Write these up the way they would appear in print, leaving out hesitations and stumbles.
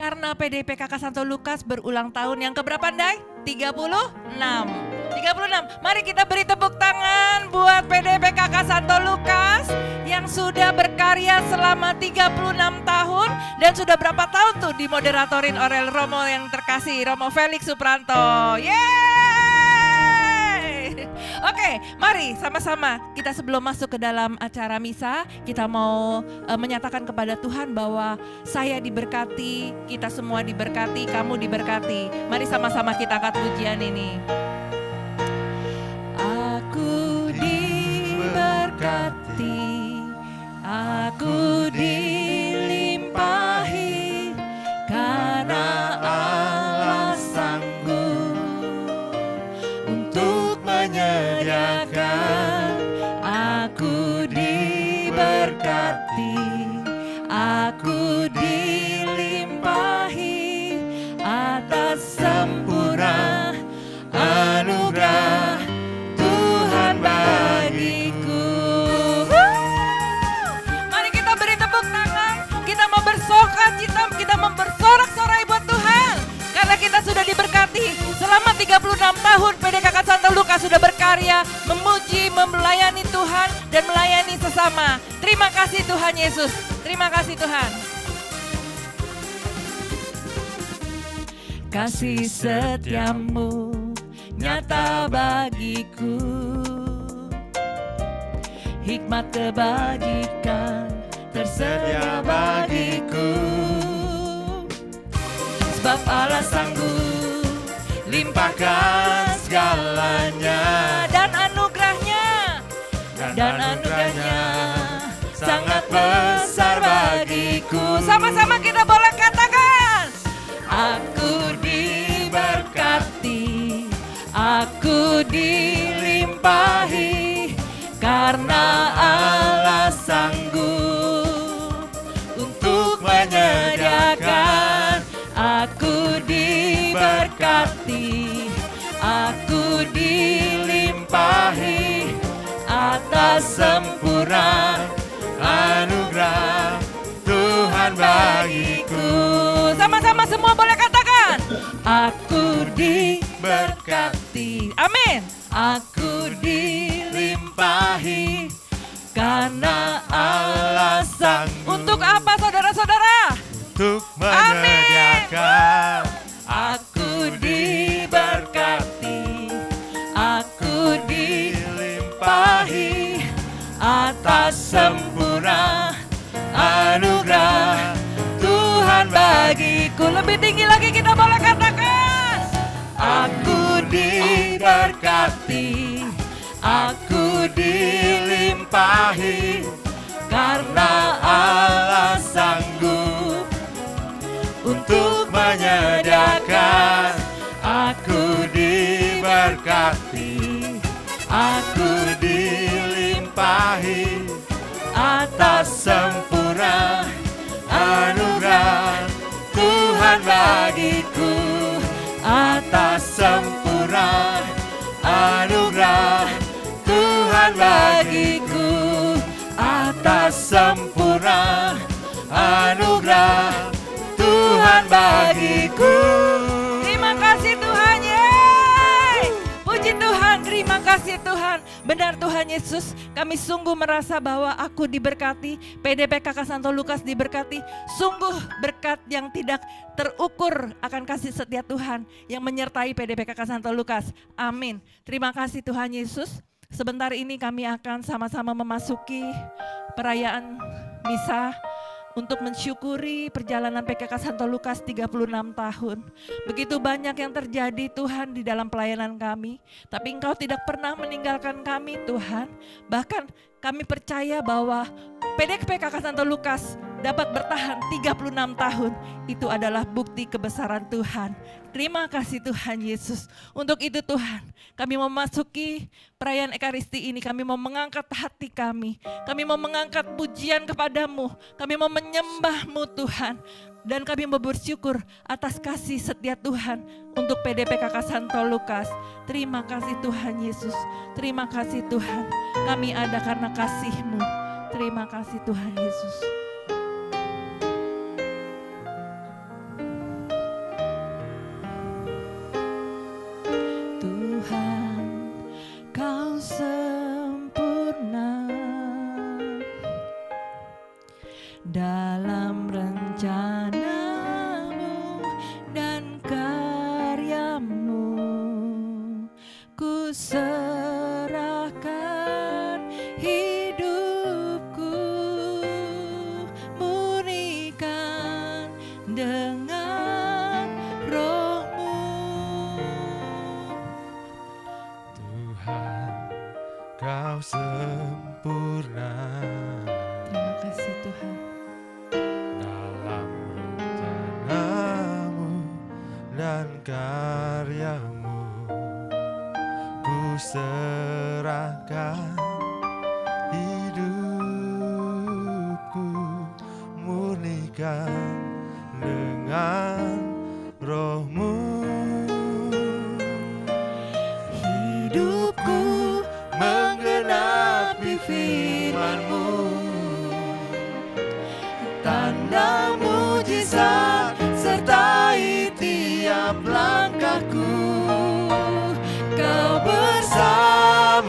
Karena PDIP Kakak Santo Lukas berulang tahun yang keberapa, Ndai? 36. 36. Mari kita beri tepuk tangan buat PDIP Kakak Santo Lukas yang sudah berkarya selama 36 tahun dan sudah berapa tahun tuh dimoderatorin oleh Romo yang terkasih, Romo Felix Supranto. Yeay! Oke, mari sama-sama kita sebelum masuk ke dalam acara misa, kita mau menyatakan kepada Tuhan bahwa saya diberkati, kita semua diberkati, kamu diberkati. Mari sama-sama kita angkat pujian ini. Aku diberkati, aku dilimpahi, karena Allah sanggup untuk menyediakan. Aku diberkati, aku dilimpahi atas sempurna anugerah Tuhan bagiku. Mari kita beri tepuk tangan, kita mau bersukacita, kita mau bersorak-sorai buat Tuhan. Karena kita sudah diberkati selama 36 tahun PDKK Santo Lukas sudah berkarya, memuji, melayani Tuhan dan melayani sesama. Terima kasih Tuhan Yesus, terima kasih Tuhan. Kasih setiamu nyata bagiku, hikmat kebajikan tersedia bagiku. Sebab Allah sanggup limpahkan segalanya, dan anugerahnya sangat besar bagiku. Sama-sama kita boleh katakan, aku diberkati, aku dilimpahi, karena Allah sanggup untuk menyediakan. Aku diberkati, aku dilimpahi atas sempurna anugerah Tuhan bagiku. Sama-sama semua boleh katakan, aku diberkati. Amin. Aku dilimpahi karena Allah sanggup. Untuk apa saudara-saudara? Untuk menyediakan. Aku diberkati, aku dilimpahi atas sempurna anugerah Tuhan bagiku. Lebih tinggi lagi kita boleh katakan, aku diberkati, aku dilimpahi karena Allah sanggup untuk menyediakan. Aku diberkati, aku dilimpahi atas sempurna anugerah Tuhan bagiku. Atas sempurna anugerah Tuhan bagiku. Atas sempurna anugerah Tuhan bagiku. Terima kasih Tuhan, yeay. Puji Tuhan, terima kasih Tuhan. Benar Tuhan Yesus, kami sungguh merasa bahwa aku diberkati, PDIP Kakak Santo Lukas diberkati. Sungguh berkat yang tidak terukur akan kasih setia Tuhan yang menyertai PDIP Kakak Santo Lukas. Amin. Terima kasih Tuhan Yesus. Sebentar ini kami akan sama-sama memasuki perayaan misa untuk mensyukuri perjalanan PKK Santo Lukas 36 tahun. Begitu banyak yang terjadi Tuhan di dalam pelayanan kami, tapi Engkau tidak pernah meninggalkan kami Tuhan. Bahkan kami percaya bahwa PKK Santo Lukas dapat bertahan 36 tahun. Itu adalah bukti kebesaran Tuhan. Terima kasih Tuhan Yesus. Untuk itu Tuhan, kami memasuki perayaan Ekaristi ini, kami mau mengangkat hati kami. Kami mau mengangkat pujian kepadamu. Kami mau menyembah-Mu Tuhan. Dan kami mau bersyukur atas kasih setia Tuhan untuk PDIP Kakak Santo Lukas. Terima kasih Tuhan Yesus. Terima kasih Tuhan. Kami ada karena kasih-Mu. Terima kasih Tuhan Yesus. dengan roh-Mu. Tuhan, Kau sempurna. Terima kasih Tuhan. Dalam rencana-Mu dan karya-Mu, ku serahkan hidupku, murnikan dengan roh-Mu. Hidupku menggenapi firman-Mu, tanda mujizat sertai tiap langkahku. Kau bersamaku,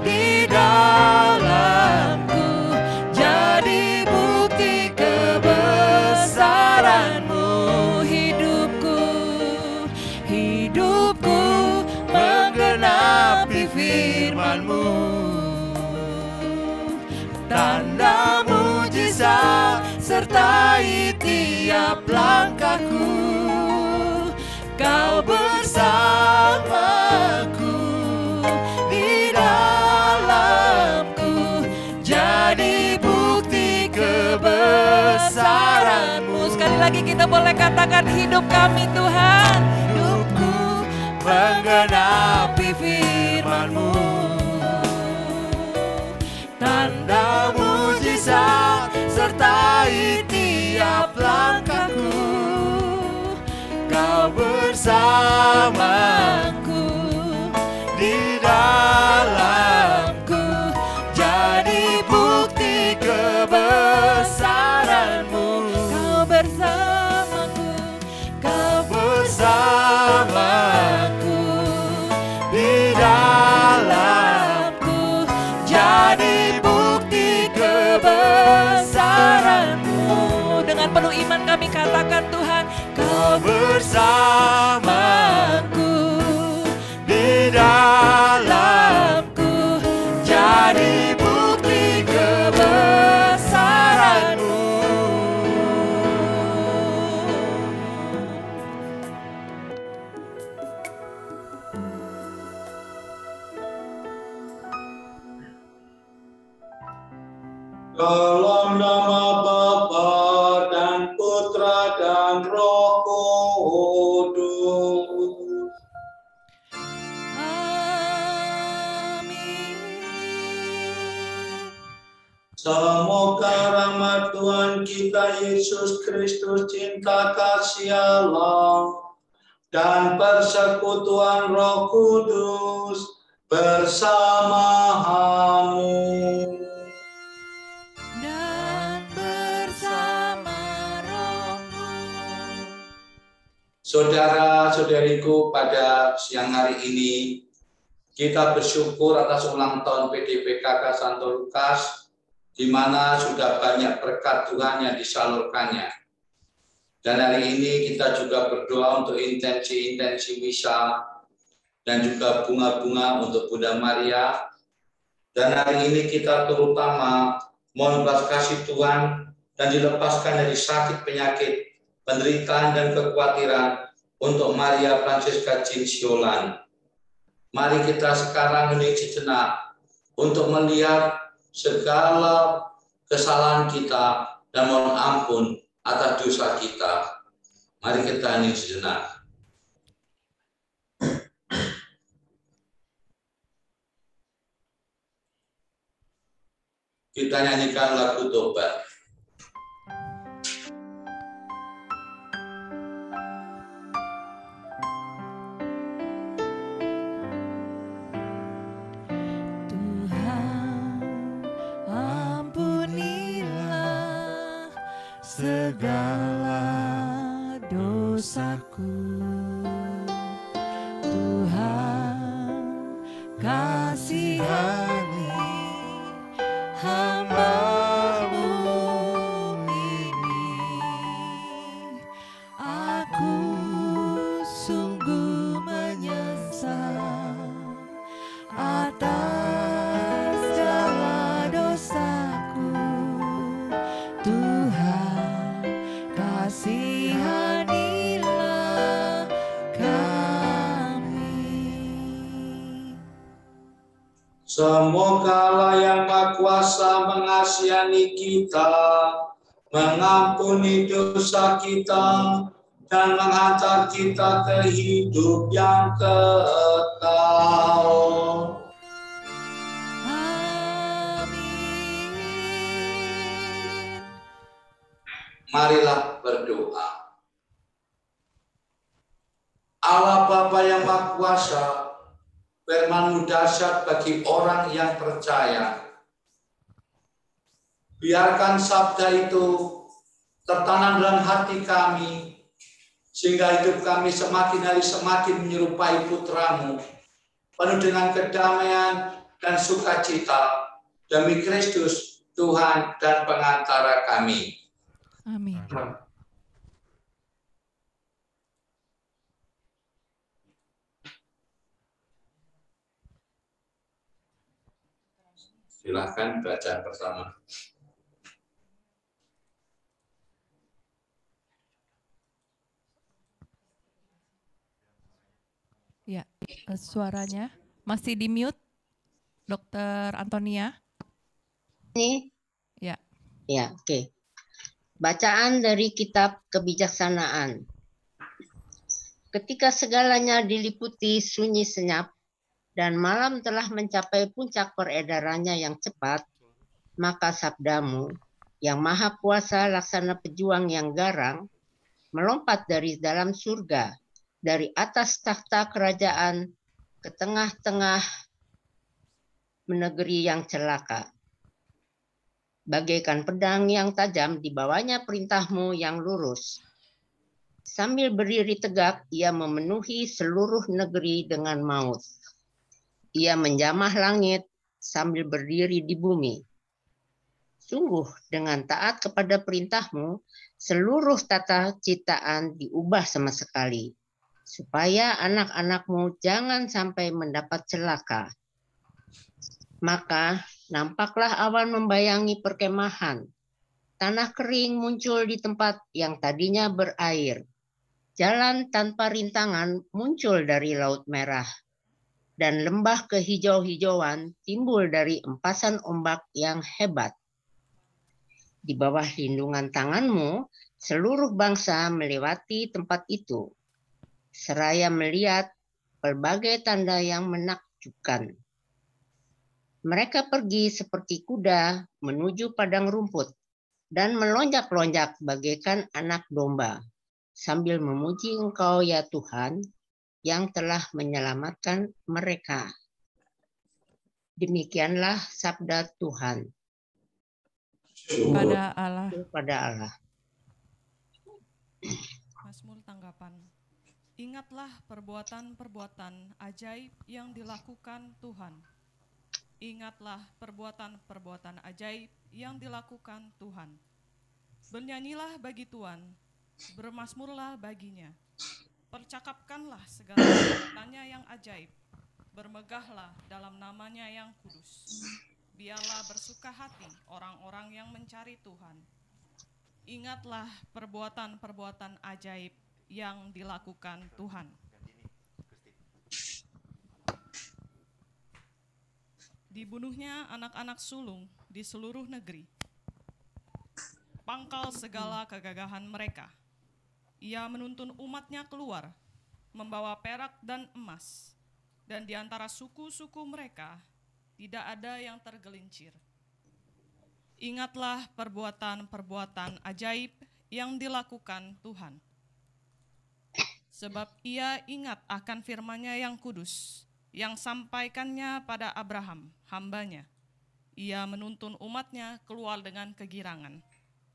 di dalamku, jadi bukti kebesaran-Mu. Hidupku menggenapi firman-Mu, tanda mujizat sertai tiap langkahku. Kau bersamaku, di dalamku, jadi bukti kebesaran-Mu. Sekali lagi kita boleh katakan, hidup kami Tuhan, hidupku menggenapi firman-Mu, tanda mujizat sertai tiap langkahku. Kau bersamaku, di dalamku, jadi bukti kebesaran-Mu. Kau bersamaku, di dalamku, jadi bukti kebesaran-Mu. Dengan penuh iman kami katakan, Tuhan, Kau bersamaku, di dalamku, jadi bukti kebesaran-Mu. Dalam nama Bapa dan Putra dan Roh Kudus. Amin. Semoga rahmat Tuhan kita Yesus Kristus, cinta kasih Allah, dan persekutuan Roh Kudus bersamamu. Saudara-saudariku, pada siang hari ini kita bersyukur atas ulang tahun PDPKK Santo Lukas, di mana sudah banyak berkat Tuhan yang disalurkannya. Dan hari ini kita juga berdoa untuk intensi-intensi misa dan juga bunga-bunga untuk Bunda Maria. Dan hari ini kita terutama mohon belas kasih Tuhan dan dilepaskan dari sakit penyakit, penderitaan dan kekhawatiran untuk Maria Francisca Jinsiolan. Mari kita sekarang hening sejenak untuk melihat segala kesalahan kita dan mohon ampun atas dosa kita. Mari kita hening sejenak. Kita nyanyikan lagu tobat. Segala dosaku, Tuhan kasihani hamba-Mu ini. Aku sungguh menyesal atas segala dosaku, Tuhan kasihanilah kami. Semoga Allah yang Maha Kuasa mengasihani kita, mengampuni dosa kita, dan menghantar kita ke hidup yang kekal. Amin. Marilah berdoa. Allah Bapa yang Maha Kuasa, firman-Mu dahsyat bagi orang yang percaya. Biarkan sabda itu tertanam dalam hati kami, sehingga hidup kami semakin hari semakin menyerupai Putra-Mu, penuh dengan kedamaian dan sukacita, demi Kristus, Tuhan dan pengantara kami. Amin. Silakan bacaan pertama. Ya, suaranya masih di mute, Dokter Antonia. Ini? Ya. Ya, oke. Bacaan dari Kitab Kebijaksanaan. Ketika segalanya diliputi sunyi senyap dan malam telah mencapai puncak peredarannya yang cepat, maka sabdamu yang Maha Kuasa laksana pejuang yang garang melompat dari dalam surga, dari atas takhta kerajaan ke tengah-tengah negeri yang celaka. Bagaikan pedang yang tajam dibawanya perintahmu yang lurus. Sambil berdiri tegak, ia memenuhi seluruh negeri dengan maut. Ia menjamah langit sambil berdiri di bumi. Sungguh dengan taat kepada perintahmu, seluruh tata ciptaan diubah sama sekali, supaya anak-anakmu jangan sampai mendapat celaka. Maka nampaklah awan membayangi perkemahan. Tanah kering muncul di tempat yang tadinya berair. Jalan tanpa rintangan muncul dari Laut Merah. Dan lembah kehijau-hijauan timbul dari empasan ombak yang hebat. Di bawah lindungan tanganmu, seluruh bangsa melewati tempat itu, seraya melihat berbagai tanda yang menakjubkan. Mereka pergi seperti kuda menuju padang rumput dan melonjak-lonjak bagaikan anak domba, sambil memuji Engkau ya Tuhan, yang telah menyelamatkan mereka. Demikianlah sabda Tuhan. Pada Allah. Pada Allah. Mazmur tanggapan. Ingatlah perbuatan-perbuatan ajaib yang dilakukan Tuhan. Ingatlah perbuatan-perbuatan ajaib yang dilakukan Tuhan. Bernyanyilah bagi Tuhan, bermazmurlah baginya. Percakapkanlah segala perbuatannya yang ajaib. Bermegahlah dalam namanya yang kudus. Biarlah bersuka hati orang-orang yang mencari Tuhan. Ingatlah perbuatan-perbuatan ajaib yang dilakukan Tuhan. Dibunuhnya anak-anak sulung di seluruh negeri. Pangkal segala kegagahan mereka. Ia menuntun umatnya keluar, membawa perak dan emas. Dan di antara suku-suku mereka, tidak ada yang tergelincir. Ingatlah perbuatan-perbuatan ajaib yang dilakukan Tuhan. Sebab ia ingat akan firman-Nya yang kudus, yang sampaikannya pada Abraham, hambanya. Ia menuntun umatnya keluar dengan kegirangan,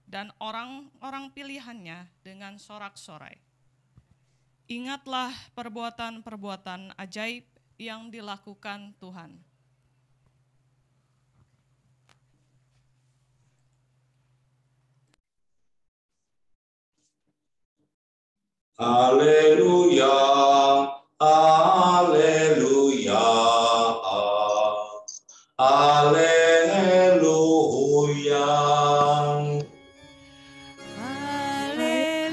dan orang-orang pilihannya dengan sorak-sorai. Ingatlah perbuatan-perbuatan ajaib yang dilakukan Tuhan. Haleluya, haleluya, haleluya. Haleluya,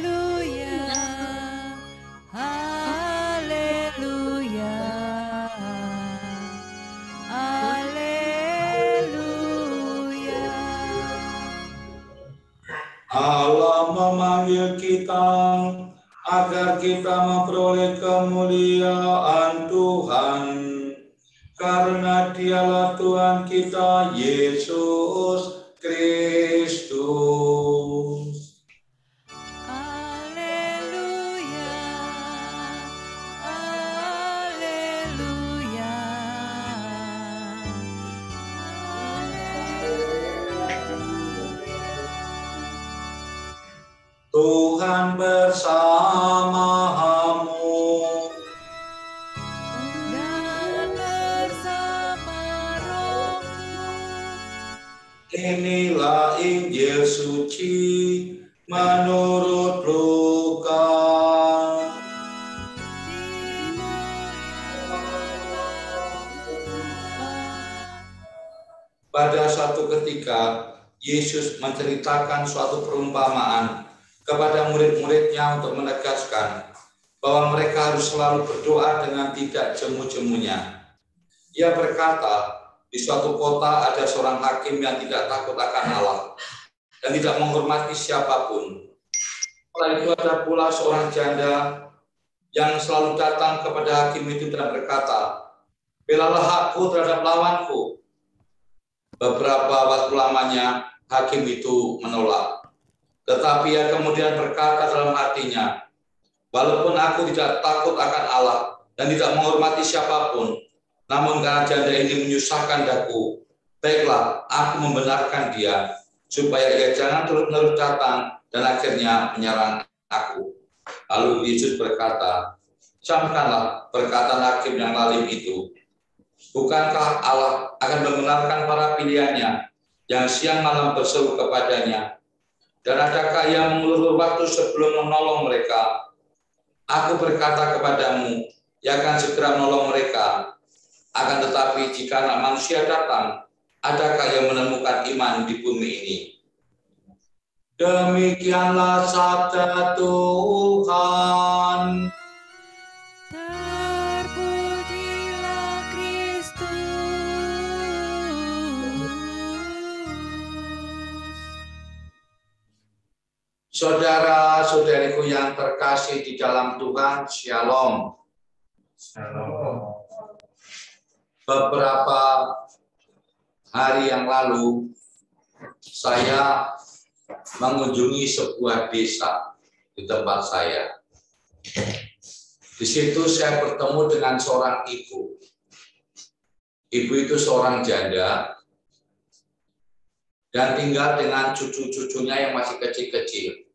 murid kita, agar kita memperoleh kemuliaan Tuhan. Karena Dialah Tuhan kita, Yesus Kristus. Haleluya, haleluya, Tuhan bersamamu. dan bersama rohmu. Inilah Injil suci menurut Lukas. Pada suatu ketika, Yesus menceritakan suatu perumpamaan kepada murid-muridnya untuk menegaskan bahwa mereka harus selalu berdoa dengan tidak jemu-jemunya. Ia berkata, di suatu kota ada seorang hakim yang tidak takut akan Allah dan tidak menghormati siapapun. Setelah itu ada pula seorang janda yang selalu datang kepada hakim itu dan berkata, "Belalah hakku terhadap lawanku." Beberapa waktu lamanya hakim itu menolak. Tetapi ia kemudian berkata dalam hatinya, "Walaupun aku tidak takut akan Allah dan tidak menghormati siapapun, namun karena janda ini menyusahkan daku, baiklah aku membenarkan dia, supaya ia jangan terus-menerus datang dan akhirnya menyerang aku." Lalu Yesus berkata, "Camkanlah perkataan hakim yang lalim itu. Bukankah Allah akan membenarkan para pilihannya yang siang malam berseru kepadanya? Dan adakah ia mengulur waktu sebelum menolong mereka? Aku berkata kepadamu, ia akan segera menolong mereka. Akan tetapi jika Anak Manusia datang, adakah ia menemukan iman di bumi ini?" Demikianlah sabda Tuhan. Terpujilah Kristus. Saudara-saudariku yang terkasih di dalam Tuhan, Shalom. Shalom. Beberapa hari yang lalu, saya mengunjungi sebuah desa di tempat saya. Di situ saya bertemu dengan seorang ibu. Ibu itu seorang janda dan tinggal dengan cucu-cucunya yang masih kecil-kecil.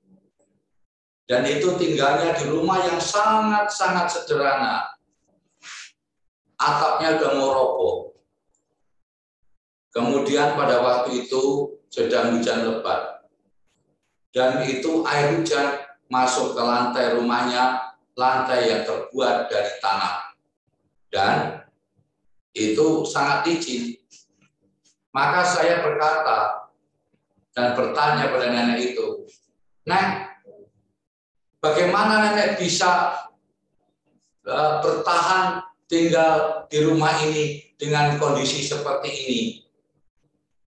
Dan itu tinggalnya di rumah yang sangat-sangat sederhana. Atapnya udah mau roboh. Kemudian pada waktu itu sedang hujan lebat. Dan itu air hujan masuk ke lantai rumahnya, lantai yang terbuat dari tanah. Dan itu sangat licin. Maka saya berkata dan bertanya pada nenek itu, "Nek, bagaimana nenek bisa bertahan tinggal di rumah ini dengan kondisi seperti ini?"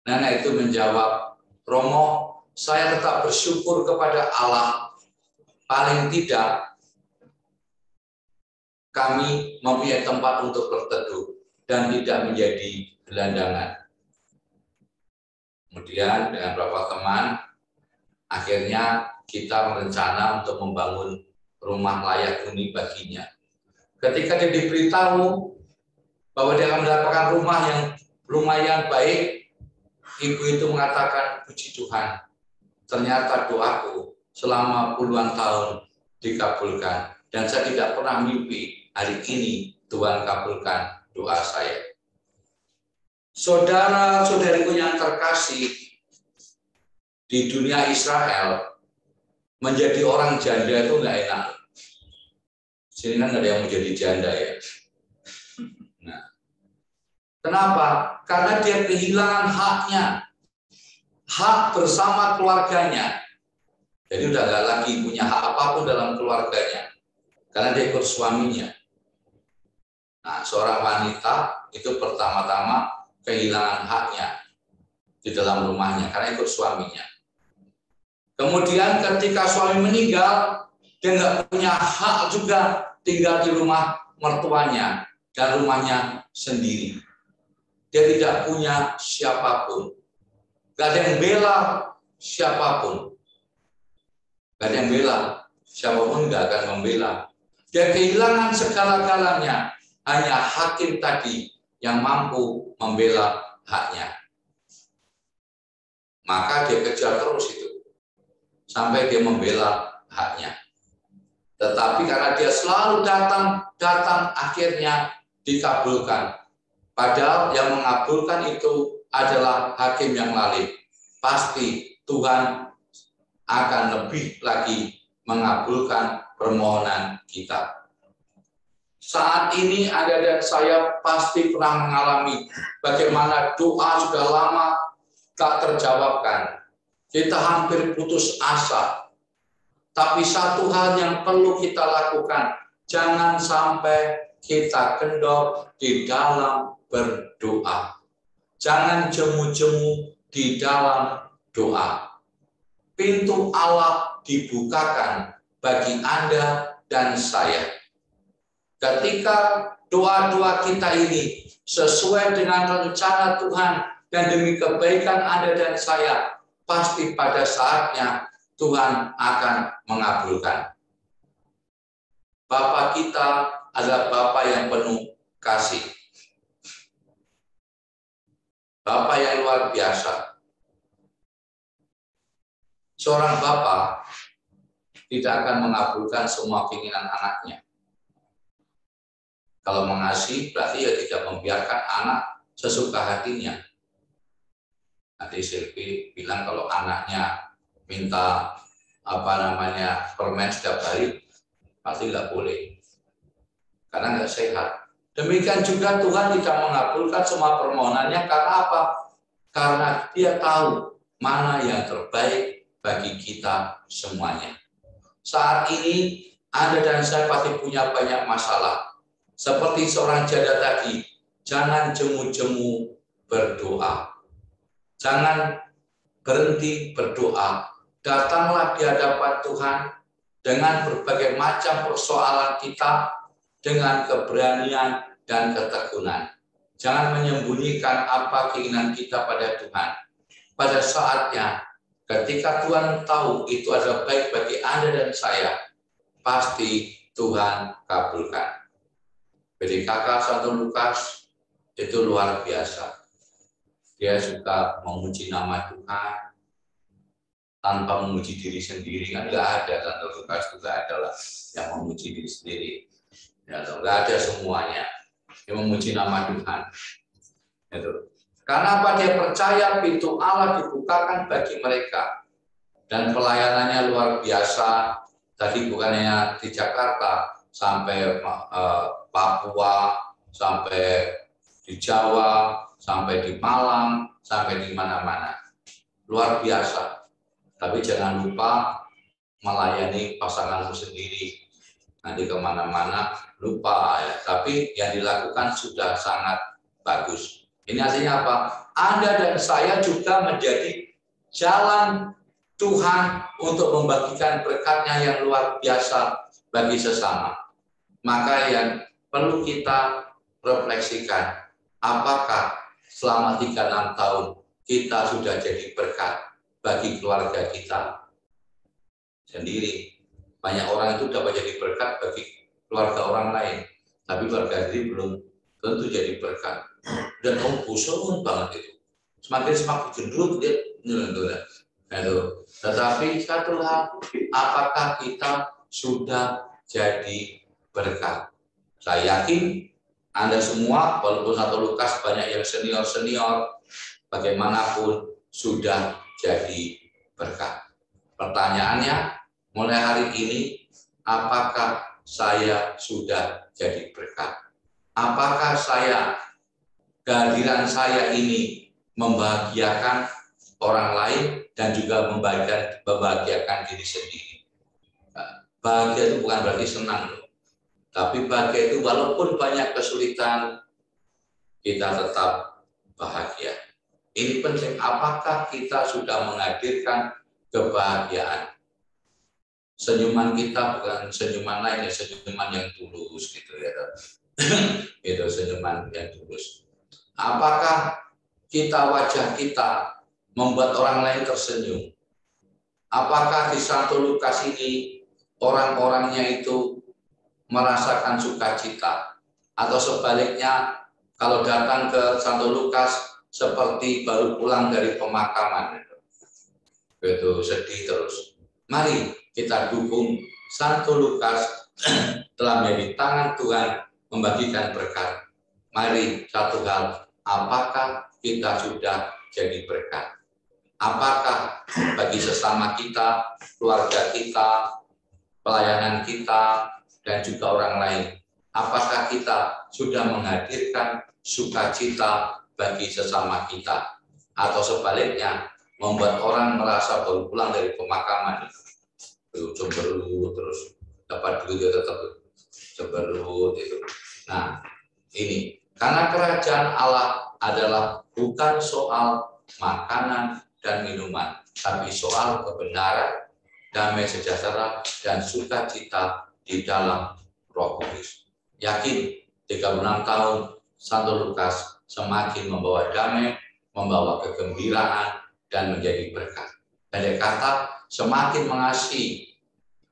Nenek itu menjawab, "Romo, saya tetap bersyukur kepada Allah. Paling tidak kami mempunyai tempat untuk berteduh dan tidak menjadi gelandangan." Kemudian dengan beberapa teman, akhirnya kita berencana untuk membangun rumah layak huni baginya. Ketika dia diberitahu bahwa dia akan mendapatkan rumah yang lumayan baik, ibu itu mengatakan, "Puji Tuhan, ternyata doaku selama puluhan tahun dikabulkan. Dan saya tidak pernah mimpi hari ini Tuhan kabulkan doa saya." Saudara-saudariku yang terkasih, di dunia Israel, menjadi orang janda itu nggak enak. Sini kan nggak ada yang mau jadi janda ya. Nah, kenapa? Karena dia kehilangan haknya, hak bersama keluarganya. Jadi udah nggak lagi punya hak apapun dalam keluarganya, karena dia ikut suaminya. Nah, seorang wanita itu pertama-tama kehilangan haknya di dalam rumahnya karena ikut suaminya. Kemudian ketika suami meninggal, dia nggak punya hak juga tinggal di rumah mertuanya dan rumahnya sendiri. Dia tidak punya siapapun. Gak ada yang bela siapapun. Gak ada yang bela. Siapapun gak akan membela. Dia kehilangan segala-galanya. Hanya hakim tadi yang mampu membela haknya. Maka dia kejar terus itu. Sampai dia membela haknya. Tetapi karena dia selalu datang akhirnya dikabulkan. Padahal yang mengabulkan itu adalah hakim yang lalim. Pasti Tuhan akan lebih lagi mengabulkan permohonan kita. Saat ini Anda dan saya pasti pernah mengalami bagaimana doa sudah lama tak terjawabkan. Kita hampir putus asa. Tapi satu hal yang perlu kita lakukan, jangan sampai kita kendor di dalam berdoa. Jangan jemu-jemu di dalam doa. Pintu Allah dibukakan bagi Anda dan saya. Ketika doa-doa kita ini sesuai dengan rencana Tuhan dan demi kebaikan Anda dan saya, pasti pada saatnya Tuhan akan mengabulkan. Bapa kita adalah Bapa yang penuh kasih. Bapa yang luar biasa. Seorang Bapa tidak akan mengabulkan semua keinginan anaknya. Kalau mengasihi berarti ya tidak membiarkan anak sesuka hatinya. Nanti Silvi bilang kalau anaknya minta permen setiap hari, pasti nggak boleh. Karena nggak sehat. Demikian juga Tuhan tidak mengabulkan semua permohonannya karena apa? Karena Dia tahu mana yang terbaik bagi kita semuanya. Saat ini Anda dan saya pasti punya banyak masalah. Seperti seorang janda tadi, jangan jemu-jemu berdoa. Jangan berhenti berdoa. Datanglah di hadapan Tuhan dengan berbagai macam persoalan kita dengan keberanian dan ketekunan. Jangan menyembunyikan apa keinginan kita pada Tuhan. Pada saatnya, ketika Tuhan tahu itu adalah baik bagi Anda dan saya, pasti Tuhan kabulkan. PDKK Santo Lukas itu luar biasa. Dia suka memuji nama Tuhan tanpa memuji diri sendiri. Kan nggak ada, Santo Lukas juga adalah yang memuji diri sendiri. Ya, nggak ada semuanya. Dia memuji nama Tuhan. Itu. Karena apa? Dia percaya pintu Allah dibukakan bagi mereka. Dan pelayanannya luar biasa. Tadi bukan hanya di Jakarta, sampai Papua, sampai di Jawa, sampai di Malang, sampai di mana-mana. Luar biasa. Tapi jangan lupa melayani pasanganmu sendiri. Nanti kemana-mana lupa ya. Tapi yang dilakukan sudah sangat bagus. Ini artinya apa? Anda dan saya juga menjadi jalan Tuhan untuk membagikan berkat-Nya yang luar biasa bagi sesama. Maka yang perlu kita refleksikan, apakah selama 36 tahun kita sudah jadi berkat bagi keluarga kita sendiri. Banyak orang itu dapat jadi berkat bagi keluarga orang lain, tapi keluarga sendiri belum tentu jadi berkat. Dan bosan banget itu. Semakin gendut dia itu. Tetapi satu hal, apakah kita sudah jadi berkat? Saya yakin Anda semua, walaupun Santo Lukas banyak yang senior-senior, bagaimanapun sudah jadi berkat. Pertanyaannya, mulai hari ini, apakah saya sudah jadi berkat? Apakah kehadiran saya ini membahagiakan orang lain dan juga membahagiakan diri sendiri? Bahagia itu bukan berarti senang, tapi bahagia itu walaupun banyak kesulitan, kita tetap bahagia. Ini penting, apakah kita sudah menghadirkan kebahagiaan. Senyuman kita bukan senyuman lain, ya senyuman yang tulus gitu ya. Itu senyuman yang tulus. Apakah wajah kita membuat orang lain tersenyum? Apakah di Santo Lukas ini orang-orangnya itu merasakan sukacita? Atau sebaliknya, kalau datang ke Santo Lukas seperti baru pulang dari pemakaman, itu sedih terus. Mari kita dukung Santo Lukas telah menjadi tangan Tuhan membagikan berkat. Mari satu hal, apakah kita sudah jadi berkat? Apakah bagi sesama kita, keluarga kita, pelayanan kita, dan juga orang lain, apakah kita sudah menghadirkan sukacita bagi sesama kita? Atau sebaliknya, membuat orang merasa baru pulang dari pemakaman, cemberut terus, dapat duit tetap cemberut itu. Nah, ini karena kerajaan Allah adalah bukan soal makanan dan minuman, tapi soal kebenaran, damai sejahtera, dan sukacita di dalam Roh Kudus. Yakin 36 tahun Santo Lukas semakin membawa damai, membawa kegembiraan, dan menjadi berkat. Pendek kata, semakin mengasihi,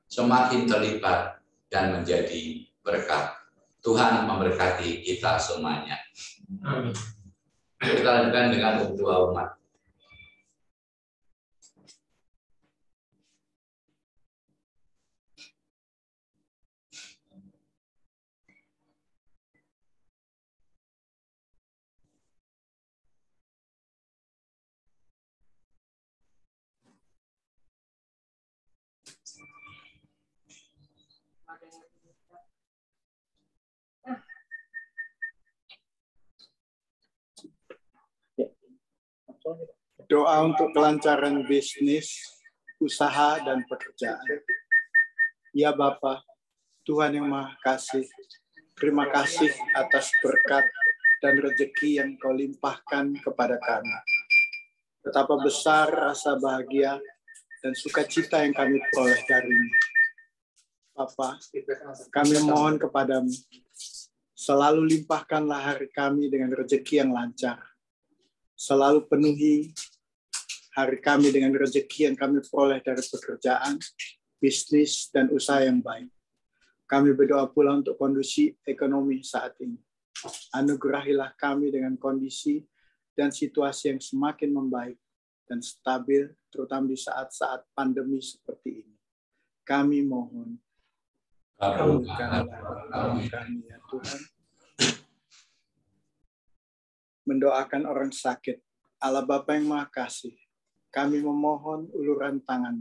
semakin terlibat, dan menjadi berkat. Tuhan memberkati kita semuanya. Amin. Kita lanjutkan dengan doa umat. Doa untuk kelancaran bisnis, usaha, dan pekerjaan. Ya Bapa, Tuhan yang Maha Kasih, terima kasih atas berkat dan rezeki yang Kau limpahkan kepada kami. Betapa besar rasa bahagia dan sukacita yang kami peroleh darimu. Bapa, kami mohon kepadamu, selalu limpahkanlah hari kami dengan rezeki yang lancar. Selalu penuhi hari kami dengan rezeki yang kami peroleh dari pekerjaan, bisnis, dan usaha yang baik. Kami berdoa pula untuk kondisi ekonomi saat ini. Anugerahilah kami dengan kondisi dan situasi yang semakin membaik dan stabil, terutama di saat-saat pandemi seperti ini. Kami mohon, kabulkanlah kami ya Tuhan. Mendoakan orang sakit. Allah Bapa yang Maha Kasih, kami memohon uluran tangan.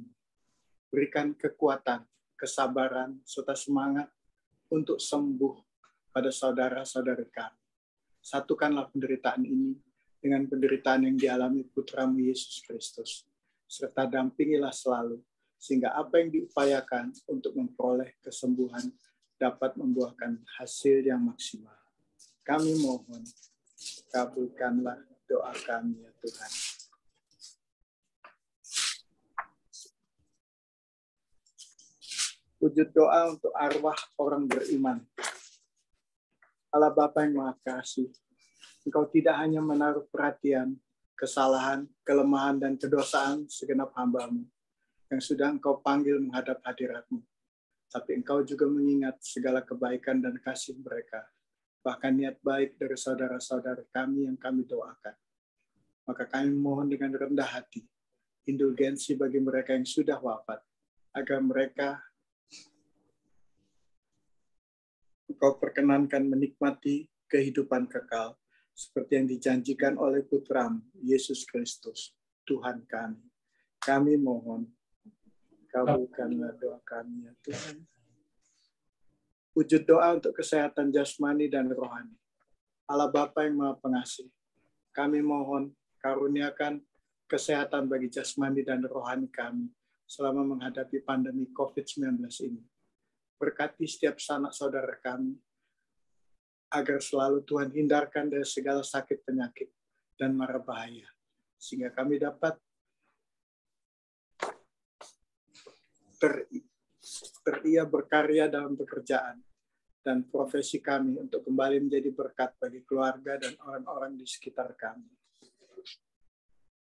Berikan kekuatan, kesabaran, serta semangat untuk sembuh pada saudara-saudara kami. Satukanlah penderitaan ini dengan penderitaan yang dialami Putramu Yesus Kristus. Serta dampingilah selalu, sehingga apa yang diupayakan untuk memperoleh kesembuhan dapat membuahkan hasil yang maksimal. Kami mohon, kabulkanlah doa kami ya Tuhan. Wujud doa untuk arwah orang beriman. Allah Bapa yang Maha Kasih, Engkau tidak hanya menaruh perhatian, kesalahan, kelemahan, dan kedosaan segenap hamba-Mu yang sudah Engkau panggil menghadap hadirat-Mu, tapi Engkau juga mengingat segala kebaikan dan kasih mereka, bahkan niat baik dari saudara-saudara kami yang kami doakan. Maka kami mohon dengan rendah hati, indulgensi bagi mereka yang sudah wafat, agar mereka Engkau perkenankan menikmati kehidupan kekal, seperti yang dijanjikan oleh Putramu, Yesus Kristus, Tuhan kami. Kami mohon, kabulkanlah doa kami ya Tuhan. Wujud doa untuk kesehatan jasmani dan rohani. Allah Bapa yang Maha Pengasih, kami mohon karuniakan kesehatan bagi jasmani dan rohani kami selama menghadapi pandemi COVID-19 ini. Berkati setiap sanak saudara kami, agar selalu Tuhan hindarkan dari segala sakit penyakit dan mara bahaya, sehingga kami dapat Ia berkarya dalam pekerjaan dan profesi kami untuk kembali menjadi berkat bagi keluarga dan orang-orang di sekitar kami.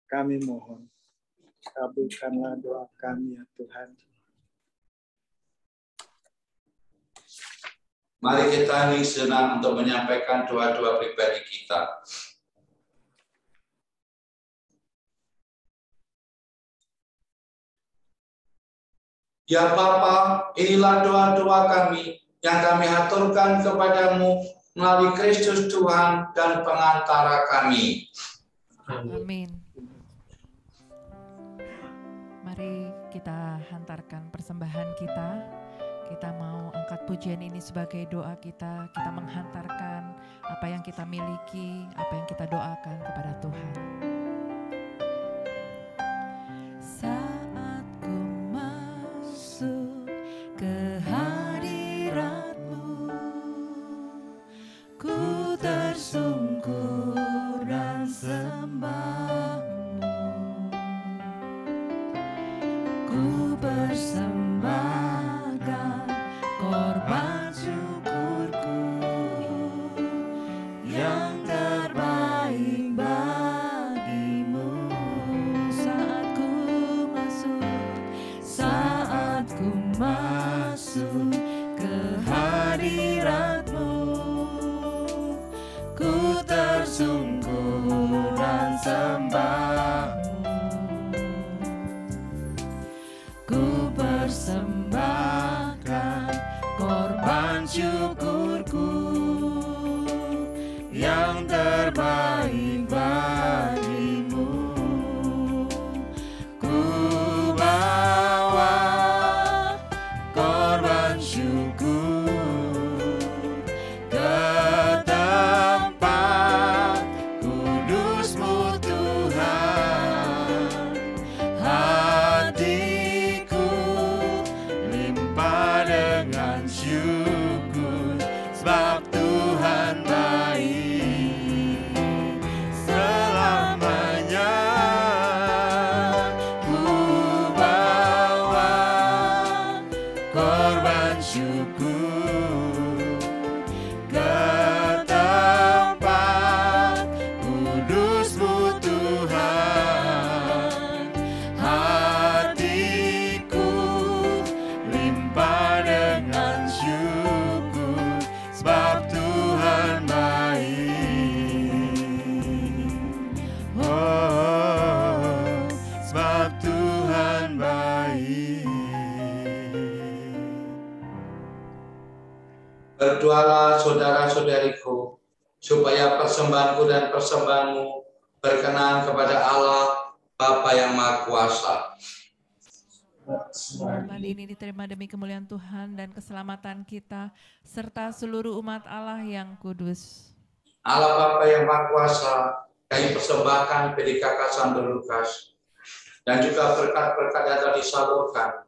Kami mohon, kabulkanlah doa kami ya Tuhan. Mari kita hening sejenak untuk menyampaikan doa-doa pribadi kita. Ya Bapa, inilah doa-doa kami yang kami haturkan kepadamu melalui Kristus Tuhan dan pengantara kami. Amin. Mari kita hantarkan persembahan kita. Kita mau angkat pujian ini sebagai doa kita. Kita menghantarkan apa yang kita miliki, apa yang kita doakan kepada Tuhan. Saat ku masuk ke hadirat-Mu, ku tersungkur dan sembah-Mu. Ku persembahkan korban syukurku yang terbaik bagimu. Saat ku masuk ke hadirat-Mu, ku tersungkur dan sembah-Mu. Ku persembahkan korban syukurku yang terbaik bagimu. Ku bawa korban syukur ke tempat kudus-Mu Tuhan. Hatiku limpah dengan syukur, sebab Tuhan baik selamanya. Ku bawa korban syukur ke tempat kudus-Mu Tuhan. Hatiku limpah dengan syukur, sebab Tuhan baik. Oh, sebab Tuhan baik. Berdoalah saudara-saudariku, supaya persembahanku dan persembahanmu berkenan kepada Allah, Bapa yang Maha Kuasa. Persembahan ini diterima demi kemuliaan Tuhan dan keselamatan kita, serta seluruh umat Allah yang kudus. Allah Bapa yang Maha Kuasa, kami persembahkan PDKK Santo Lukas, dan juga berkat-berkat yang telah disalurkan,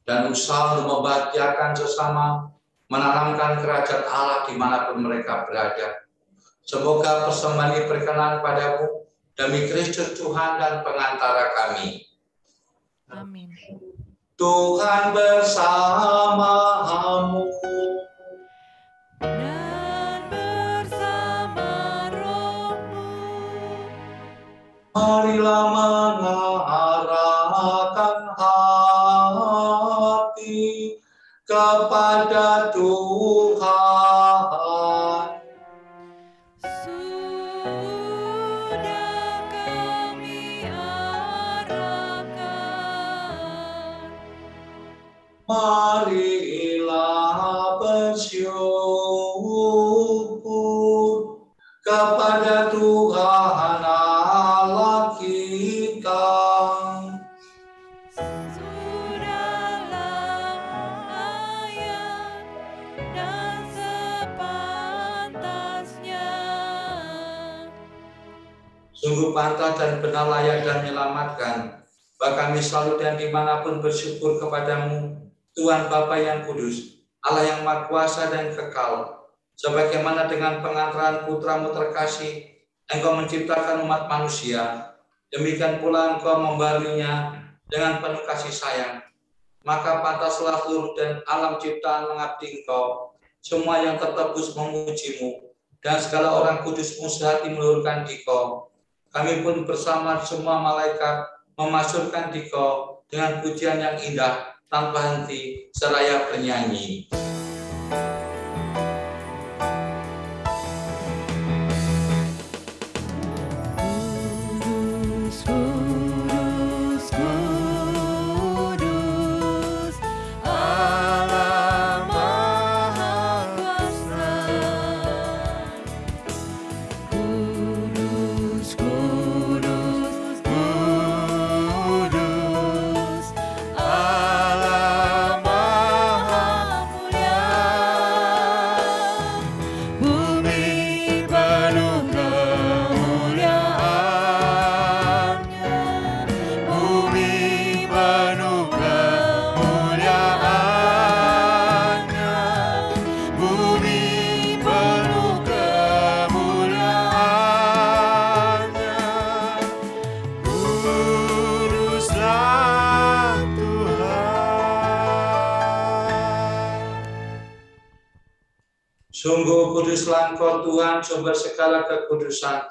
dan usaha untuk membahagiakan sesama, menanamkan kerajaan Allah dimanapun mereka berada. Semoga persembahan ini berkenan padamu, demi Kristus Tuhan dan pengantara kami. Amin. Tuhan bersamamu. Dan bersama rohmu. Marilah mengarahkan hati kepada Tuhan. Sudah kami arahkan. Marilah bersyukur kepada Tuhan Allah kita. Sudahlah layak dan sepantasnya. Sungguh pantas dan benar, layak dan menyelamatkan. Bahkan kami selalu dan dimanapun bersyukur kepadamu, Tuhan Bapa yang kudus, Allah yang Maha Kuasa dan kekal. Sebagaimana dengan pengantaran Putra-Mu terkasih, Engkau menciptakan umat manusia, demikian pula Engkau membaruinya dengan penuh kasih sayang. maka pantaslah seluruh dan alam ciptaan mengabdi Engkau. Semua yang tertebus memujimu, dan segala orang kudusmu sehati meluhurkan Dikau. Kami pun bersama semua malaikat memasukkan Dikau dengan pujian yang indah tanpa henti seraya bernyanyi. Sungguh kuduslah Engkau Tuhan, sumber segala kekudusan.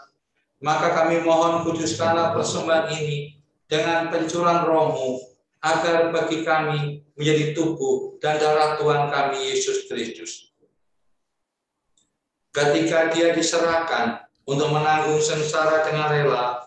Maka kami mohon kuduskanlah persembahan ini dengan pencurahan Roh-Mu, agar bagi kami menjadi tubuh dan darah Tuhan kami Yesus Kristus. Ketika Dia diserahkan untuk menanggung sengsara dengan rela,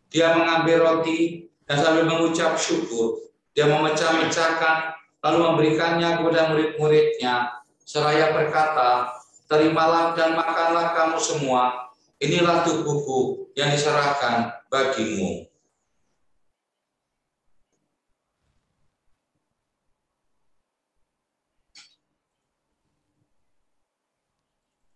Dia mengambil roti dan sambil mengucap syukur, Dia memecah-mecahkan lalu memberikannya kepada murid-muridnya, seraya berkata, "Terimalah dan makanlah kamu semua, inilah tubuhku yang diserahkan bagimu."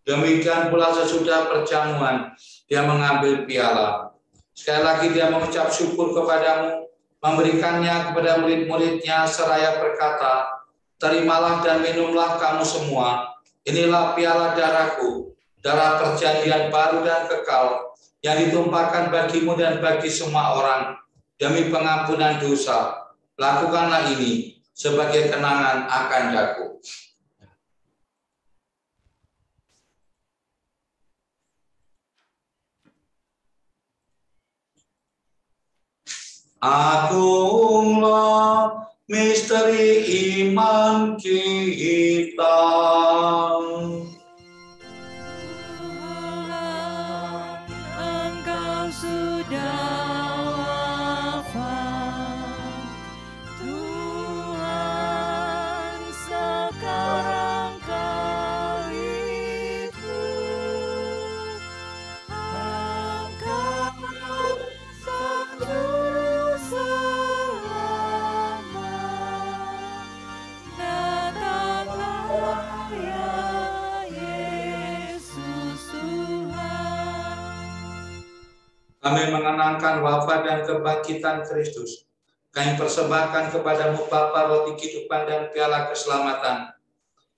Demikian pula sesudah perjamuan, Dia mengambil piala. Sekali lagi Dia mengucap syukur kepadamu, memberikannya kepada murid-muridnya, seraya berkata, "Terimalah dan minumlah kamu semua, inilah piala darahku, darah perjanjian baru dan kekal, yang ditumpahkan bagimu dan bagi semua orang, demi pengampunan dosa. Lakukanlah ini sebagai kenangan akan aku." Agunglah misteri iman kita. Tuhan, Engkau sudah wafat. Tuhan, sekarang Kau hidup. Engkau sang juru selamat. Datanglah ya Yesus Tuhan. Kami mengenangkan wafat dan kebangkitan Kristus. Kami persembahkan kepadamu Bapa roti kehidupan dan piala keselamatan.